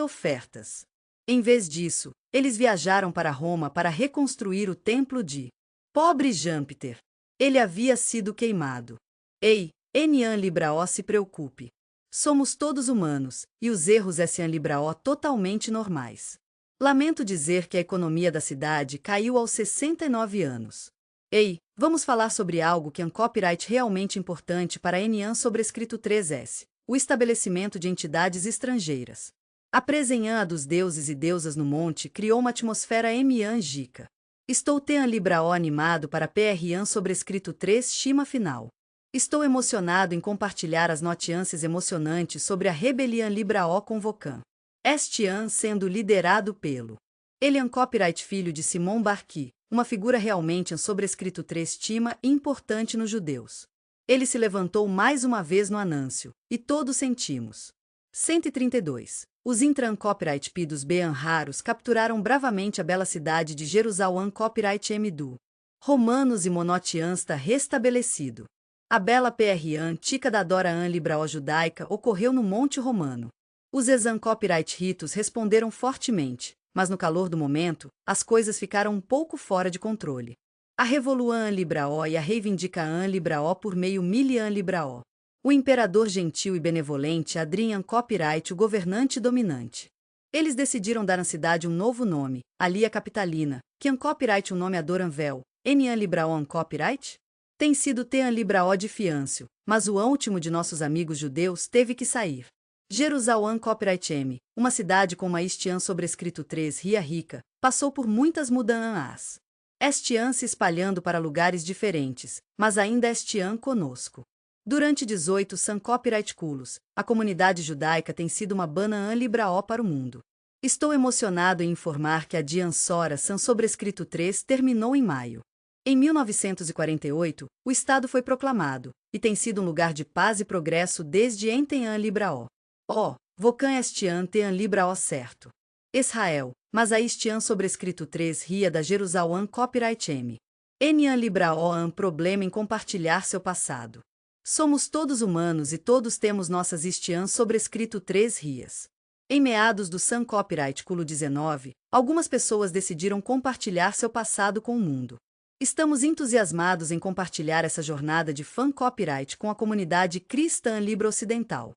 ofertas. Em vez disso, eles viajaram para Roma para reconstruir o templo de pobre Júpiter. Ele havia sido queimado. Ei, Enian Librao se preocupe. Somos todos humanos, e os erros Enian Librao totalmente normais. Lamento dizer que a economia da cidade caiu aos 69 anos. Ei, vamos falar sobre algo que é um copyright realmente importante para Enian sobrescrito 3S, o estabelecimento de entidades estrangeiras. A presença dos deuses e deusas no monte criou uma atmosfera emiangica. Estou Tean Librao animado para PRAN sobrescrito 3 Shima final. Estou emocionado em compartilhar as notícias emocionantes sobre a rebelião Libraó com Vocan. Este ano sendo liderado pelo Elian Copyright, filho de Simon Barqui, uma figura realmente sobrescrito estima e importante nos judeus. Ele se levantou mais uma vez no anúncio, e todos sentimos. 132. Os Intran Copyright P dos Bean raros capturaram bravamente a bela cidade de Jerusalém Copyright M do Romanos e Monotian está restabelecido. A bela PRAN Tica da Dora An Libraó judaica ocorreu no Monte Romano. Os Exam Copyright Ritos responderam fortemente, mas no calor do momento, as coisas ficaram um pouco fora de controle. A Revoluan Libraó e a Reivindica An Libraó por meio Milian Libraó. O imperador gentil e benevolente Adrian Copyright, o governante dominante. Eles decidiram dar à cidade um novo nome, Alia Capitalina, que An Copyright um nome Adoranvel, Enian Libraó An Copyright? Tem sido Tean Libraó de Fiâncio, mas o último de nossos amigos judeus teve que sair. Jerusalém Copyright M, uma cidade com uma este ano sobrescrito 3 Ria Rica, passou por muitas mudanças. Este ano se espalhando para lugares diferentes, mas ainda este ano conosco. Durante 18 San Copyright Culos, a comunidade judaica tem sido uma bana An Libraó para o mundo. Estou emocionado em informar que a Dian Sora San sobrescrito 3 terminou em maio. Em 1948, o Estado foi proclamado, e tem sido um lugar de paz e progresso desde Enten An Libraó. Vocan este ano Tean Libraó certo. Israel, mas a este ano sobrescrito 3 Ria da Jerusalém Copyright M. Enian Libraó An problema em compartilhar seu passado. Somos todos humanos e todos temos nossas este ano sobrescrito 3 Rias. Em meados do San Copyright Culo 19, algumas pessoas decidiram compartilhar seu passado com o mundo. Estamos entusiasmados em compartilhar essa jornada de fan copyright com a comunidade cristã Libra Ocidental.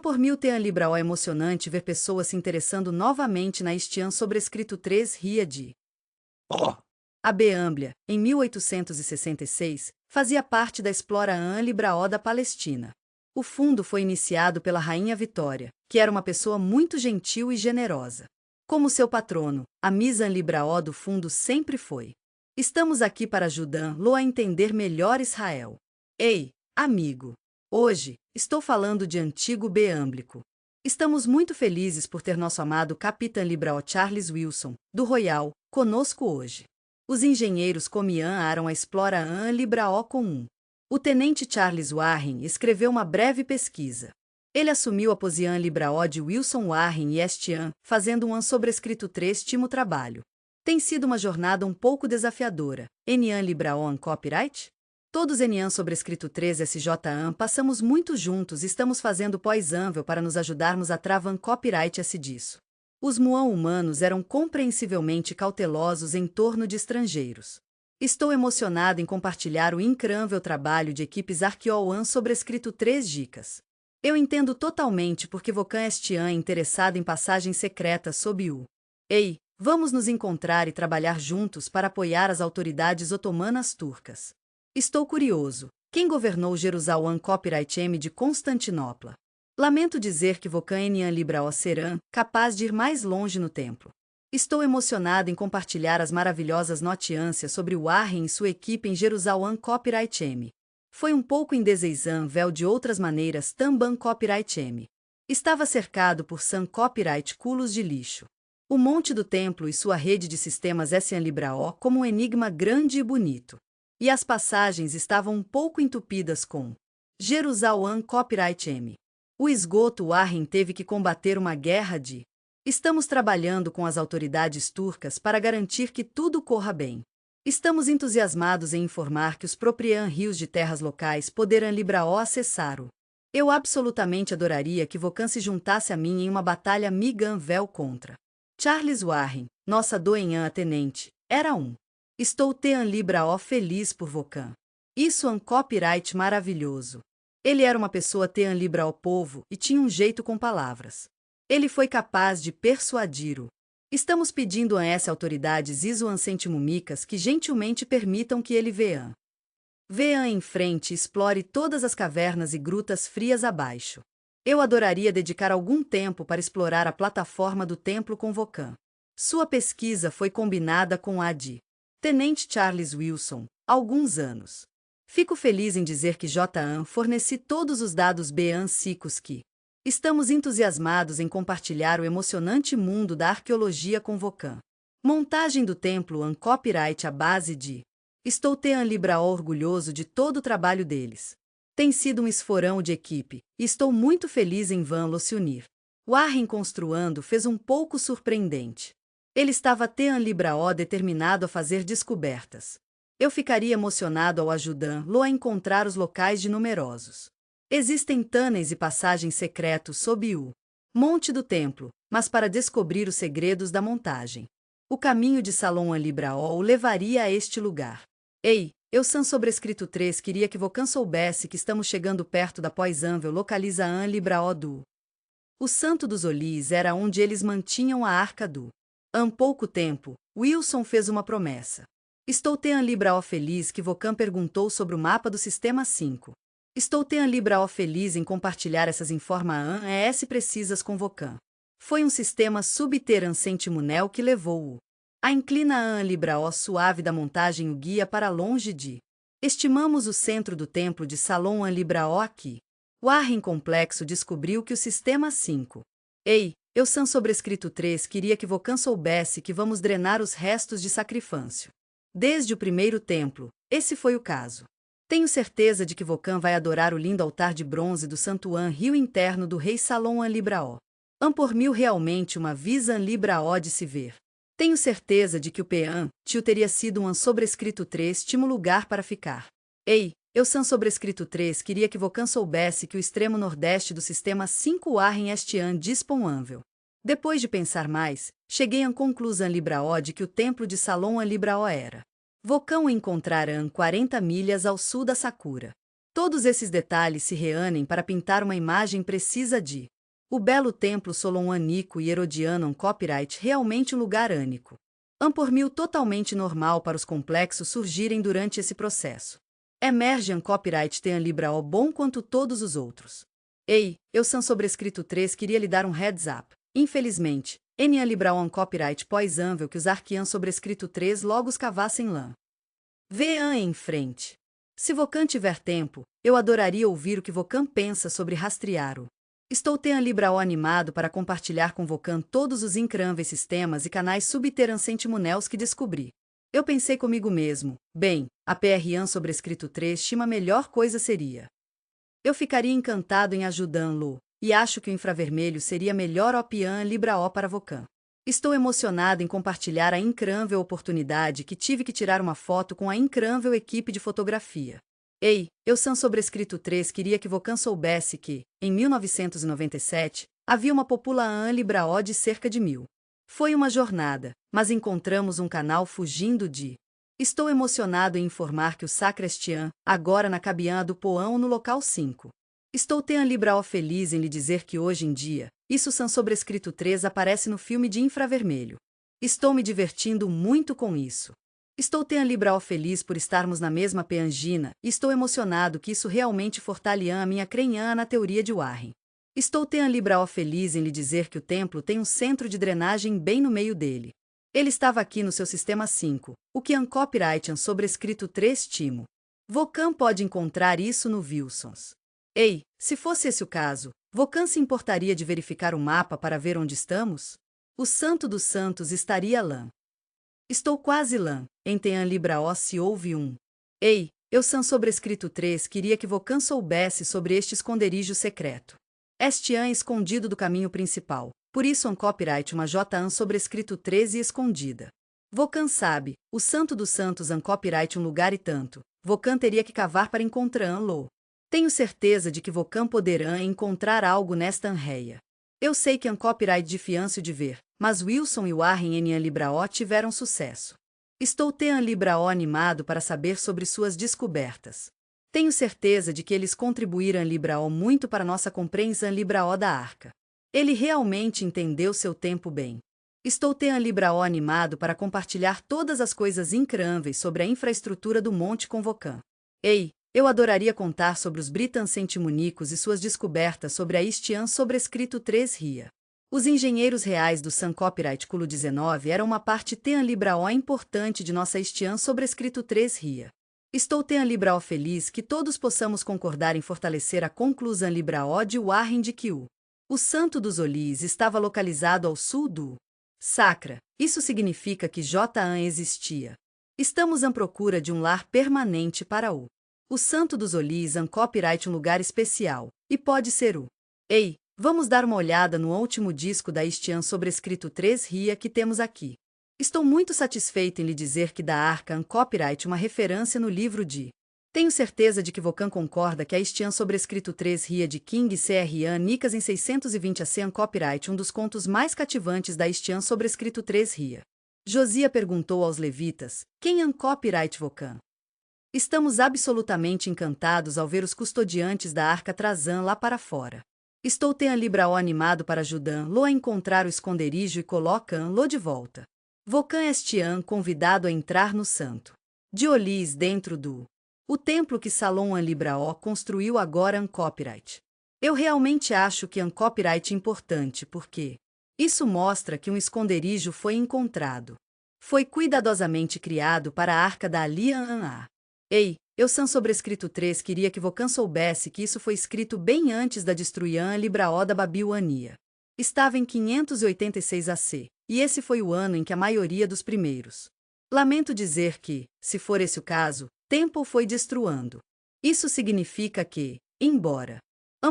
Por mil Tean Libraó é emocionante ver pessoas se interessando novamente na este ano sobrescrito 3 Ria de A Beâmblia, em 1866, fazia parte da Explora An Libraó da Palestina. O fundo foi iniciado pela Rainha Vitória, que era uma pessoa muito gentil e generosa. Como seu patrono, a Misan Libraó do fundo sempre foi. Estamos aqui para ajudá-lo a entender melhor Israel. Ei, amigo! Hoje, estou falando de antigo beâmblico. Estamos muito felizes por ter nosso amado Capitã Libraó Charles Wilson, do Royal, conosco hoje. Os engenheiros Comian aram a Explora An Libraó com O tenente Charles Warren escreveu uma breve pesquisa. Ele assumiu a posição Libraó de Wilson Warren e este ano, fazendo um ano sobrescrito 3 timo trabalho. Tem sido uma jornada um pouco desafiadora. Enian Libraó An Copyright? Todos Enian sobrescrito 3 SJAN passamos muito juntos e estamos fazendo pós-anvel para nos ajudarmos a travar copyright disso. Os Muan humanos eram compreensivelmente cautelosos em torno de estrangeiros. Estou emocionado em compartilhar o incrível trabalho de equipes Arqueoan sobrescrito 3 dicas. Eu entendo totalmente porque Vocan este ano é interessado em passagens secretas sob o Ei, vamos nos encontrar e trabalhar juntos para apoiar as autoridades otomanas turcas. Estou curioso. Quem governou Jerusalém Copyright M de Constantinopla? Lamento dizer que Vocan Enian Libraó será capaz de ir mais longe no templo. Estou emocionado em compartilhar as maravilhosas notícias sobre Warren e sua equipe em Jerusalém Copyright M. Foi um pouco indesejável de outras maneiras também Copyright M. Estava cercado por San Copyright Culos de lixo. O monte do templo e sua rede de sistemas Essian Libraó como um enigma grande e bonito. E as passagens estavam um pouco entupidas com Jerusalém Copyright M. O esgoto Warren teve que combater uma guerra de Estamos trabalhando com as autoridades turcas para garantir que tudo corra bem. Estamos entusiasmados em informar que os proprietários rios de terras locais poderão Libraó acessar-o. Eu absolutamente adoraria que Vocan se juntasse a mim em uma batalha Miganvel contra Charles Warren, nossa doenhã tenente, era um. Estou Tean Libraó feliz por Vocan. Isso é um copyright maravilhoso. Ele era uma pessoa Tean Libraó povo e tinha um jeito com palavras. Ele foi capaz de persuadir-o. Estamos pedindo a essa autoridades Isuan Sentimumicas que gentilmente permitam que ele vean em frente e explore todas as cavernas e grutas frias abaixo. Eu adoraria dedicar algum tempo para explorar a plataforma do templo com Vocan. Sua pesquisa foi combinada com a de Tenente Charles Wilson, há alguns anos. Fico feliz em dizer que Jan forneci todos os dados Ban Sicos que estamos entusiasmados em compartilhar o emocionante mundo da arqueologia com Vocan. Montagem do templo An Copyright à base de Estou Libraó orgulhoso de todo o trabalho deles. Tem sido um esforão de equipe, e estou muito feliz em Van se unir. O Arrin construando fez um pouco surpreendente. Ele estava Libraó determinado a fazer descobertas. Eu ficaria emocionado ao ajudar-lo a encontrar os locais de numerosos. Existem túneis e passagens secretos sob o monte do templo, mas para descobrir os segredos da montagem. O caminho de Salom Libraó o levaria a este lugar. Ei, eu sobrescrito 3 queria que Vocan soubesse que estamos chegando perto da Poisonvel localiza An Libraó do. O Santo dos Olis era onde eles mantinham a Arca do. Há pouco tempo, Wilson fez uma promessa. Estou Libraó feliz que Vocan perguntou sobre o mapa do Sistema 5. Estou Libraó feliz em compartilhar essas informações precisas com Vocan. Foi um sistema subterrâneo Sentimunel que levou-o. A inclina An Libraó suave da montagem o guia para longe de. Estimamos o centro do templo de Salom An Libraó aqui. O Arrin complexo descobriu que o Sistema 5. Ei, eu sobrescrito 3 queria que Vocan soubesse que vamos drenar os restos de sacrifício. Desde o primeiro templo, esse foi o caso. Tenho certeza de que Vocan vai adorar o lindo altar de bronze do Santuan Rio interno do rei Salom An Libraó. Por mil realmente uma visa An Libraó de se ver. Tenho certeza de que o Pean tio teria sido um An sobrescrito 3 timo lugar para ficar. Ei, eu sobrescrito 3 queria que Vocan soubesse que o extremo nordeste do Sistema 5 Arrin este An disponível. Depois de pensar mais, cheguei à conclusão Libraó de que o templo de Salom An Libraó era. Vocan o encontrarão 40 milhas ao sul da Sakura. Todos esses detalhes se reúnem para pintar uma imagem precisa de o belo templo solomânico e herodiano copyright realmente um lugar único. Por mil totalmente normal para os complexos surgirem durante esse processo. Emerge copyright tem Libraó bom quanto todos os outros. Ei, eu sobrescrito 3 queria lhe dar um heads up. Infelizmente, Libraó copyright Poisonvel que os Arquian sobrescrito 3 logo os cavassem lã. Vê em frente. Se Vocan tiver tempo, eu adoraria ouvir o que Vocan pensa sobre rastrear-o. Estou Libraó animado para compartilhar com Vocan todos os incríveis sistemas e canais subterrâneos Sentimunels que descobri. Eu pensei comigo mesmo, bem, a PRAN sobrescrito 3 estima a melhor coisa seria. Eu ficaria encantado em ajudá-lo, e acho que o infravermelho seria a melhor opção Libraó para Vocan. Estou emocionado em compartilhar a incrível oportunidade que tive que tirar uma foto com a incrível equipe de fotografia. Ei, eu sobrescrito 3 queria que Vocan soubesse que, em 1997, havia uma população Libraó de cerca de 1000. Foi uma jornada, mas encontramos um canal fugindo de. Estou emocionado em informar que o Sacristian, agora na Cabiã do Poão no local 5. Estou Libraó feliz em lhe dizer que hoje em dia, isso sobrescrito 3 aparece no filme de infravermelho. Estou me divertindo muito com isso. Estou Libraó feliz por estarmos na mesma peangina e estou emocionado que isso realmente fortaleça a minha crença na teoria de Warren. Estou Libraó feliz em lhe dizer que o templo tem um centro de drenagem bem no meio dele. Ele estava aqui no seu Sistema 5, o que copyright sobrescrito 3 timo. Vocan pode encontrar isso no Wilsons. Ei, se fosse esse o caso, Vocan se importaria de verificar o mapa para ver onde estamos? O Santo dos Santos estaria lá. Estou quase lá, em Libraó se houve um. Ei, eu sobrescrito 3 queria que Vocan soubesse sobre este esconderijo secreto. Este escondido do caminho principal, por isso copyright uma Jan sobrescrito 13 escondida. Vocan sabe, o Santo dos Santos copyright um lugar e tanto, Vocan teria que cavar para encontrá-lo. Tenho certeza de que Vocan poderá encontrar algo nesta anreia. Eu sei que copyright difícil de ver, mas Wilson e Warren em Libraó tiveram sucesso. Estou Libraó animado para saber sobre suas descobertas. Tenho certeza de que eles contribuíram Libraó muito para nossa compreensão Libraó da Arca. Ele realmente entendeu seu tempo bem. Estou Libraó animado para compartilhar todas as coisas incríveis sobre a infraestrutura do Monte com Vocan. Ei, eu adoraria contar sobre os Britans Sentimunicos e suas descobertas sobre a Istian sobrescrito 3 Ria. Os engenheiros reais do Sun Copyright Culo 19 eram uma parte Libraó importante de nossa Istian sobrescrito 3 Ria. Estou Tean Libraó feliz que todos possamos concordar em fortalecer a conclusão Libraó de Warren de que o Santo dos Olís estava localizado ao sul do Sacra. Isso significa que Jan existia. Estamos à procura de um lar permanente para o Santo dos Olís copyright um lugar especial, e pode ser o. Ei, vamos dar uma olhada no último disco da Estian sobrescrito 3 Ria que temos aqui. Estou muito satisfeito em lhe dizer que da Arca copyright uma referência no livro de. Tenho certeza de que Vocan concorda que a Estian sobrescrito 3 Ria de King C.R. Nicas em 620 a copyright um dos contos mais cativantes da Estian sobrescrito 3 Ria. Josia perguntou aos levitas, quem copyright Vocan? Estamos absolutamente encantados ao ver os custodiantes da Arca trazã lá para fora. Estou Tean Libraó animado para ajudá-lo a encontrar o esconderijo e colocam-lo de volta. Vocan Estian convidado a entrar no santo de Olís dentro do o templo que Salom Libraó construiu agora copyright. Eu realmente acho que copyright é importante porque isso mostra que um esconderijo foi encontrado. Foi cuidadosamente criado para a Arca da Aliança. Ei, eu sobrescrito 3 queria que Vocan soubesse que isso foi escrito bem antes da destruição Libraó da Babilônia. Estava em 586 AC, e esse foi o ano em que a maioria dos primeiros. Lamento dizer que, se for esse o caso, Temple foi destruindo. Isso significa que, embora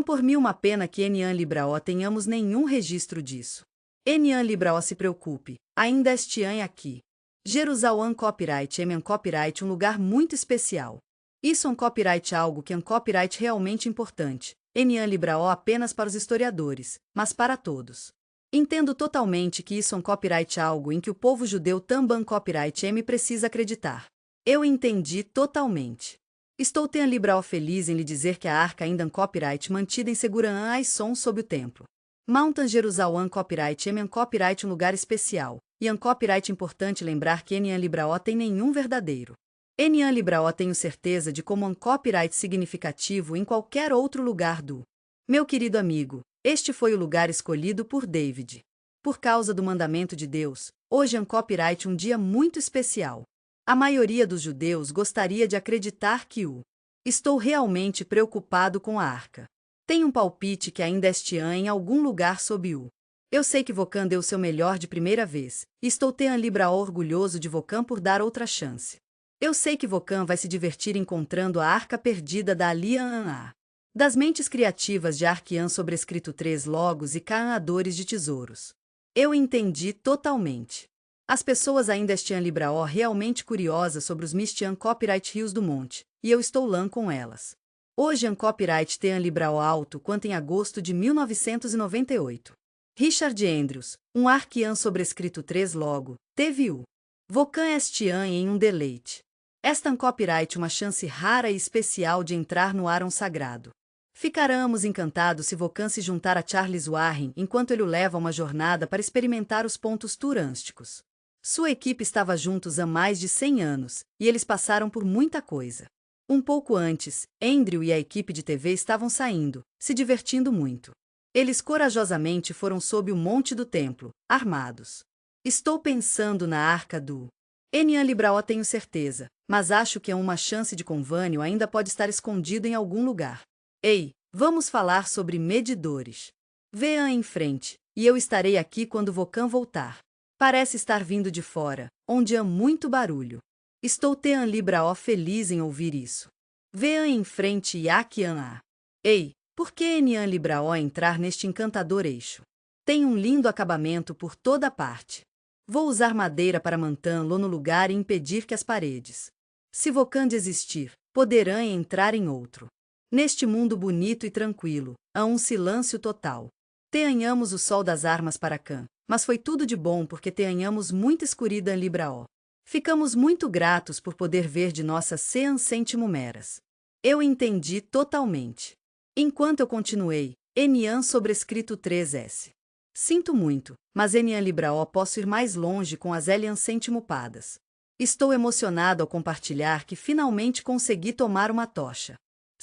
por mim uma pena que Libraó tenhamos nenhum registro disso. Libraó se preocupe, ainda Estian aqui. Jerusalém copyright copyright um lugar muito especial. Isso copyright algo que copyright realmente importante. Libraó apenas para os historiadores, mas para todos. Entendo totalmente que isso copyright algo em que o povo judeu também copyright precisa acreditar. Eu entendi totalmente. Estou Tean Libraó feliz em lhe dizer que a arca ainda copyright mantida em segurança sob o templo. Mountain Jerusalém copyright copyright um lugar especial. E copyright importante lembrar que Libraó tem nenhum verdadeiro. Libraó tenho certeza de como copyright significativo em qualquer outro lugar do. Meu querido amigo, este foi o lugar escolhido por David. Por causa do mandamento de Deus, hoje copyright um dia muito especial. A maioria dos judeus gostaria de acreditar que Estou realmente preocupado com a arca. Tenho um palpite que ainda Estian em algum lugar sob o. Eu sei que Vocan deu seu melhor de primeira vez, e estou Tean Libraó orgulhoso de Vocan por dar outra chance. Eu sei que Vocan vai se divertir encontrando a arca perdida da Aliança. Das mentes criativas de Arquian sobrescrito 3 logos e caanadores de tesouros. Eu entendi totalmente. As pessoas ainda Estian Libraó realmente curiosas sobre os Mistian Copyright Rios do Monte, e eu estou lá com elas. Hoje copyright Tean Libraó alto quanto em agosto de 1998. Richard Andrews, um Arquian sobrescrito 3 logo, teve o Vocan Estian em um deleite. Esta copyright uma chance rara e especial de entrar no Aron sagrado. Ficaremos encantados se Vocan se juntar a Charles Warren enquanto ele o leva a uma jornada para experimentar os pontos turísticos. Sua equipe estava juntos há mais de 100 anos, e eles passaram por muita coisa. Um pouco antes, Andrew e a equipe de TV estavam saindo, se divertindo muito. Eles corajosamente foram sob o monte do templo, armados. Estou pensando na arca do. Libraó tenho certeza, mas acho que uma chance de convênio ainda pode estar escondido em algum lugar. Ei, vamos falar sobre medidores. Venha em frente, e eu estarei aqui quando Vocan voltar. Parece estar vindo de fora, onde há muito barulho. Estou Tean Libraó feliz em ouvir isso. Venha em frente e Akian. Ei, por que Libraó entrar neste encantador eixo? Tem um lindo acabamento por toda parte. Vou usar madeira para mantê-lo no lugar e impedir que as paredes. Se Vocan desistir, poderão entrar em outro. Neste mundo bonito e tranquilo, há um silêncio total. Tenhamos o sol das armas para Can, mas foi tudo de bom porque tenhamos muita escuridão Libraó. Ficamos muito gratos por poder ver de nossas meras. Eu entendi totalmente. Enquanto eu continuei, sobrescrito 3S. Sinto muito, mas Libraó posso ir mais longe com as Elian sentimupadas. Estou emocionado ao compartilhar que finalmente consegui tomar uma tocha.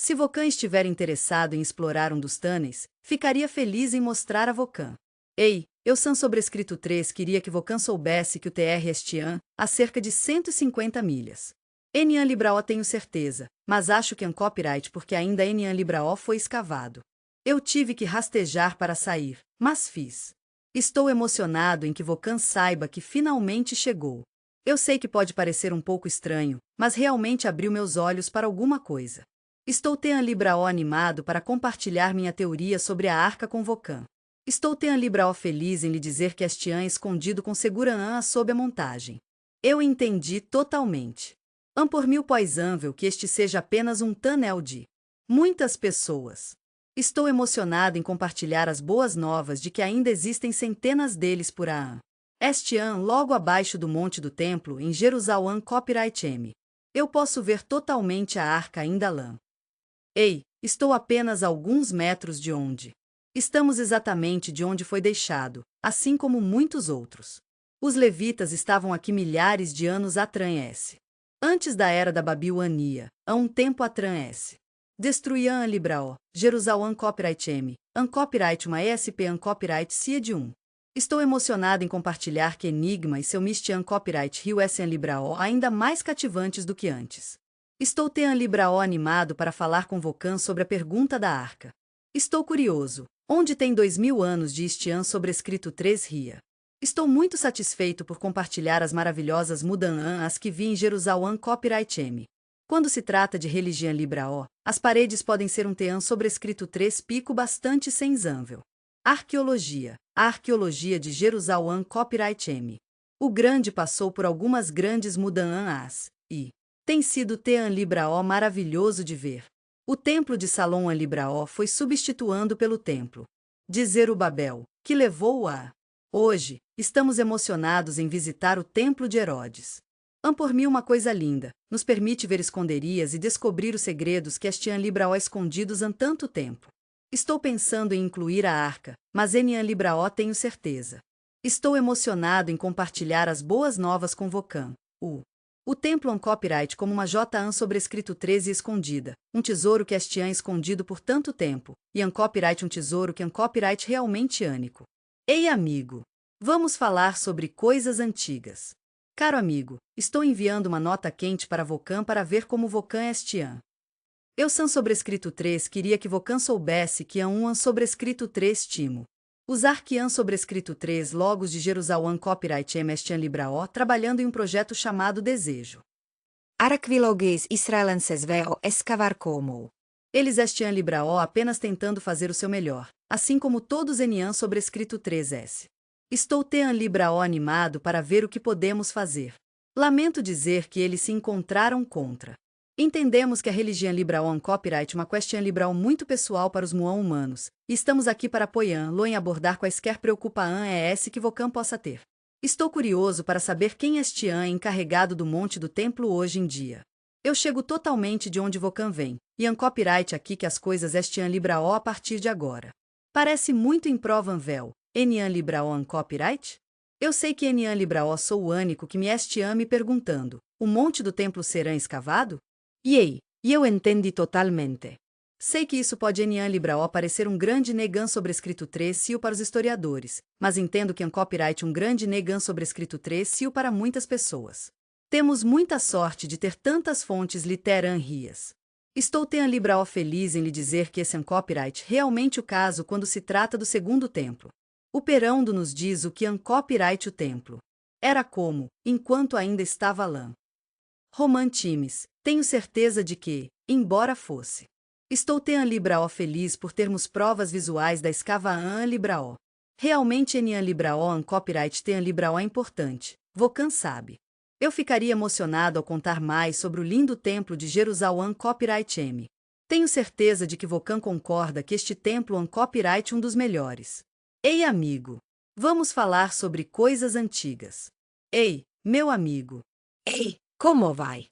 Se Vocan estiver interessado em explorar um dos túneis, ficaria feliz em mostrar a Vocan. Ei, eu sobrescrito 3 queria que Vocan soubesse que o TR Estian, a cerca de 150 milhas. Enian Libraó tenho certeza, mas acho que é um copyright porque ainda Enian Libraó foi escavado. Eu tive que rastejar para sair, mas fiz. Estou emocionado em que Vocan saiba que finalmente chegou. Eu sei que pode parecer um pouco estranho, mas realmente abriu meus olhos para alguma coisa. Estou Tean Libraó animado para compartilhar minha teoria sobre a arca com Vocan. Estou Tean Libraó feliz em lhe dizer que Estian escondido com segurança sob a montagem. Eu entendi totalmente. Por mil poisível que este seja apenas um tunnel de muitas pessoas. Estou emocionado em compartilhar as boas novas de que ainda existem centenas deles por aí. Estian logo abaixo do Monte do Templo em Jerusalém Copyright M. Eu posso ver totalmente a arca ainda lá. Ei, estou apenas a alguns metros de onde. Estamos exatamente de onde foi deixado, assim como muitos outros. Os levitas estavam aqui milhares de anos atrás. Antes da era da Babilônia, há um tempo atrás. Destruíam Libraó, Jerusalém Copyright M, Copyright uma ESP Copyright CIA de 1. Estou emocionado em compartilhar que Enigma e seu Mistian Copyright Rio SN Libraó ainda mais cativantes do que antes. Estou Tean Libraó animado para falar com Vocan sobre a pergunta da arca. Estou curioso, onde tem 2000 anos de Istian sobrescrito 3 Ria. Estou muito satisfeito por compartilhar as maravilhosas mudanças que vi em Jerusalém Copyright M. Quando se trata de religião Libraó, as paredes podem ser um tean sobrescrito 3 pico bastante sensível. Arqueologia. A arqueologia de Jerusalém Copyright M. O grande passou por algumas grandes mudanças, e tem sido tean Libraó maravilhoso de ver. O templo de Salom Libraó foi substituindo pelo templo de Zerubabel, que levou a. Hoje, estamos emocionados em visitar o templo de Herodes. Por mim uma coisa linda, nos permite ver esconderias e descobrir os segredos que Estian Libraó escondidos há tanto tempo. Estou pensando em incluir a arca, mas Enian Libraó tenho certeza. Estou emocionado em compartilhar as boas novas com Vocan. O templo Copyright como uma JAN sobrescrito 13 escondida, um tesouro que Estian escondido por tanto tempo, e Copyright um tesouro que Copyright realmente único. Ei amigo! Vamos falar sobre coisas antigas. Caro amigo, estou enviando uma nota quente para Vocan para ver como Vocan é Estian. Eu San sobrescrito 3 queria que Vocan soubesse que an sobrescrito 3 timo. Usar que an sobrescrito 3 logos de Jerusalém Copyright M Estian Libraó trabalhando em um projeto chamado Desejo. Arqueologues israelenses veo escavar como. Eles Estian Libraó apenas tentando fazer o seu melhor, assim como todos Enian sobrescrito 3S. Estou Tean Libraó animado para ver o que podemos fazer. Lamento dizer que eles se encontraram contra. Entendemos que a religião Libraó Copyright uma questão Libraó muito pessoal para os humanos, e estamos aqui para apoiá-lo em abordar quaisquer preocupações que Vocan possa ter. Estou curioso para saber quem é Estian encarregado do Monte do Templo hoje em dia. Eu chego totalmente de onde Vocan vem, e Copyright aqui que as coisas Estian Libraó a partir de agora. Parece muito improvável. Enian Libraó Copyright? Eu sei que Enian Libraó sou o único que me Estian me perguntando, o monte do templo será escavado? E eu entendi totalmente. Sei que isso pode Enian Libraó parecer um grande negan sobrescrito 3 sil para os historiadores, mas entendo que Copyright um grande negan sobrescrito 3 sil para muitas pessoas. Temos muita sorte de ter tantas fontes literárias. Estou Tean Libraó feliz em lhe dizer que esse Copyright realmente o caso quando se trata do segundo templo. O Perão nos diz o que Copyright o templo. Era como, enquanto ainda estava lá. Roman Times, tenho certeza de que, embora fosse. Estou Tean Libraó feliz por termos provas visuais da escava Libraó. Realmente Enian Libraó Copyright Tean Libraó é importante, Vocan sabe. Eu ficaria emocionado ao contar mais sobre o lindo templo de Jerusalém Copyright M. Tenho certeza de que Vocan concorda que este templo Copyright um dos melhores. Ei amigo! Vamos falar sobre coisas antigas. Ei, meu amigo! Ei, como vai?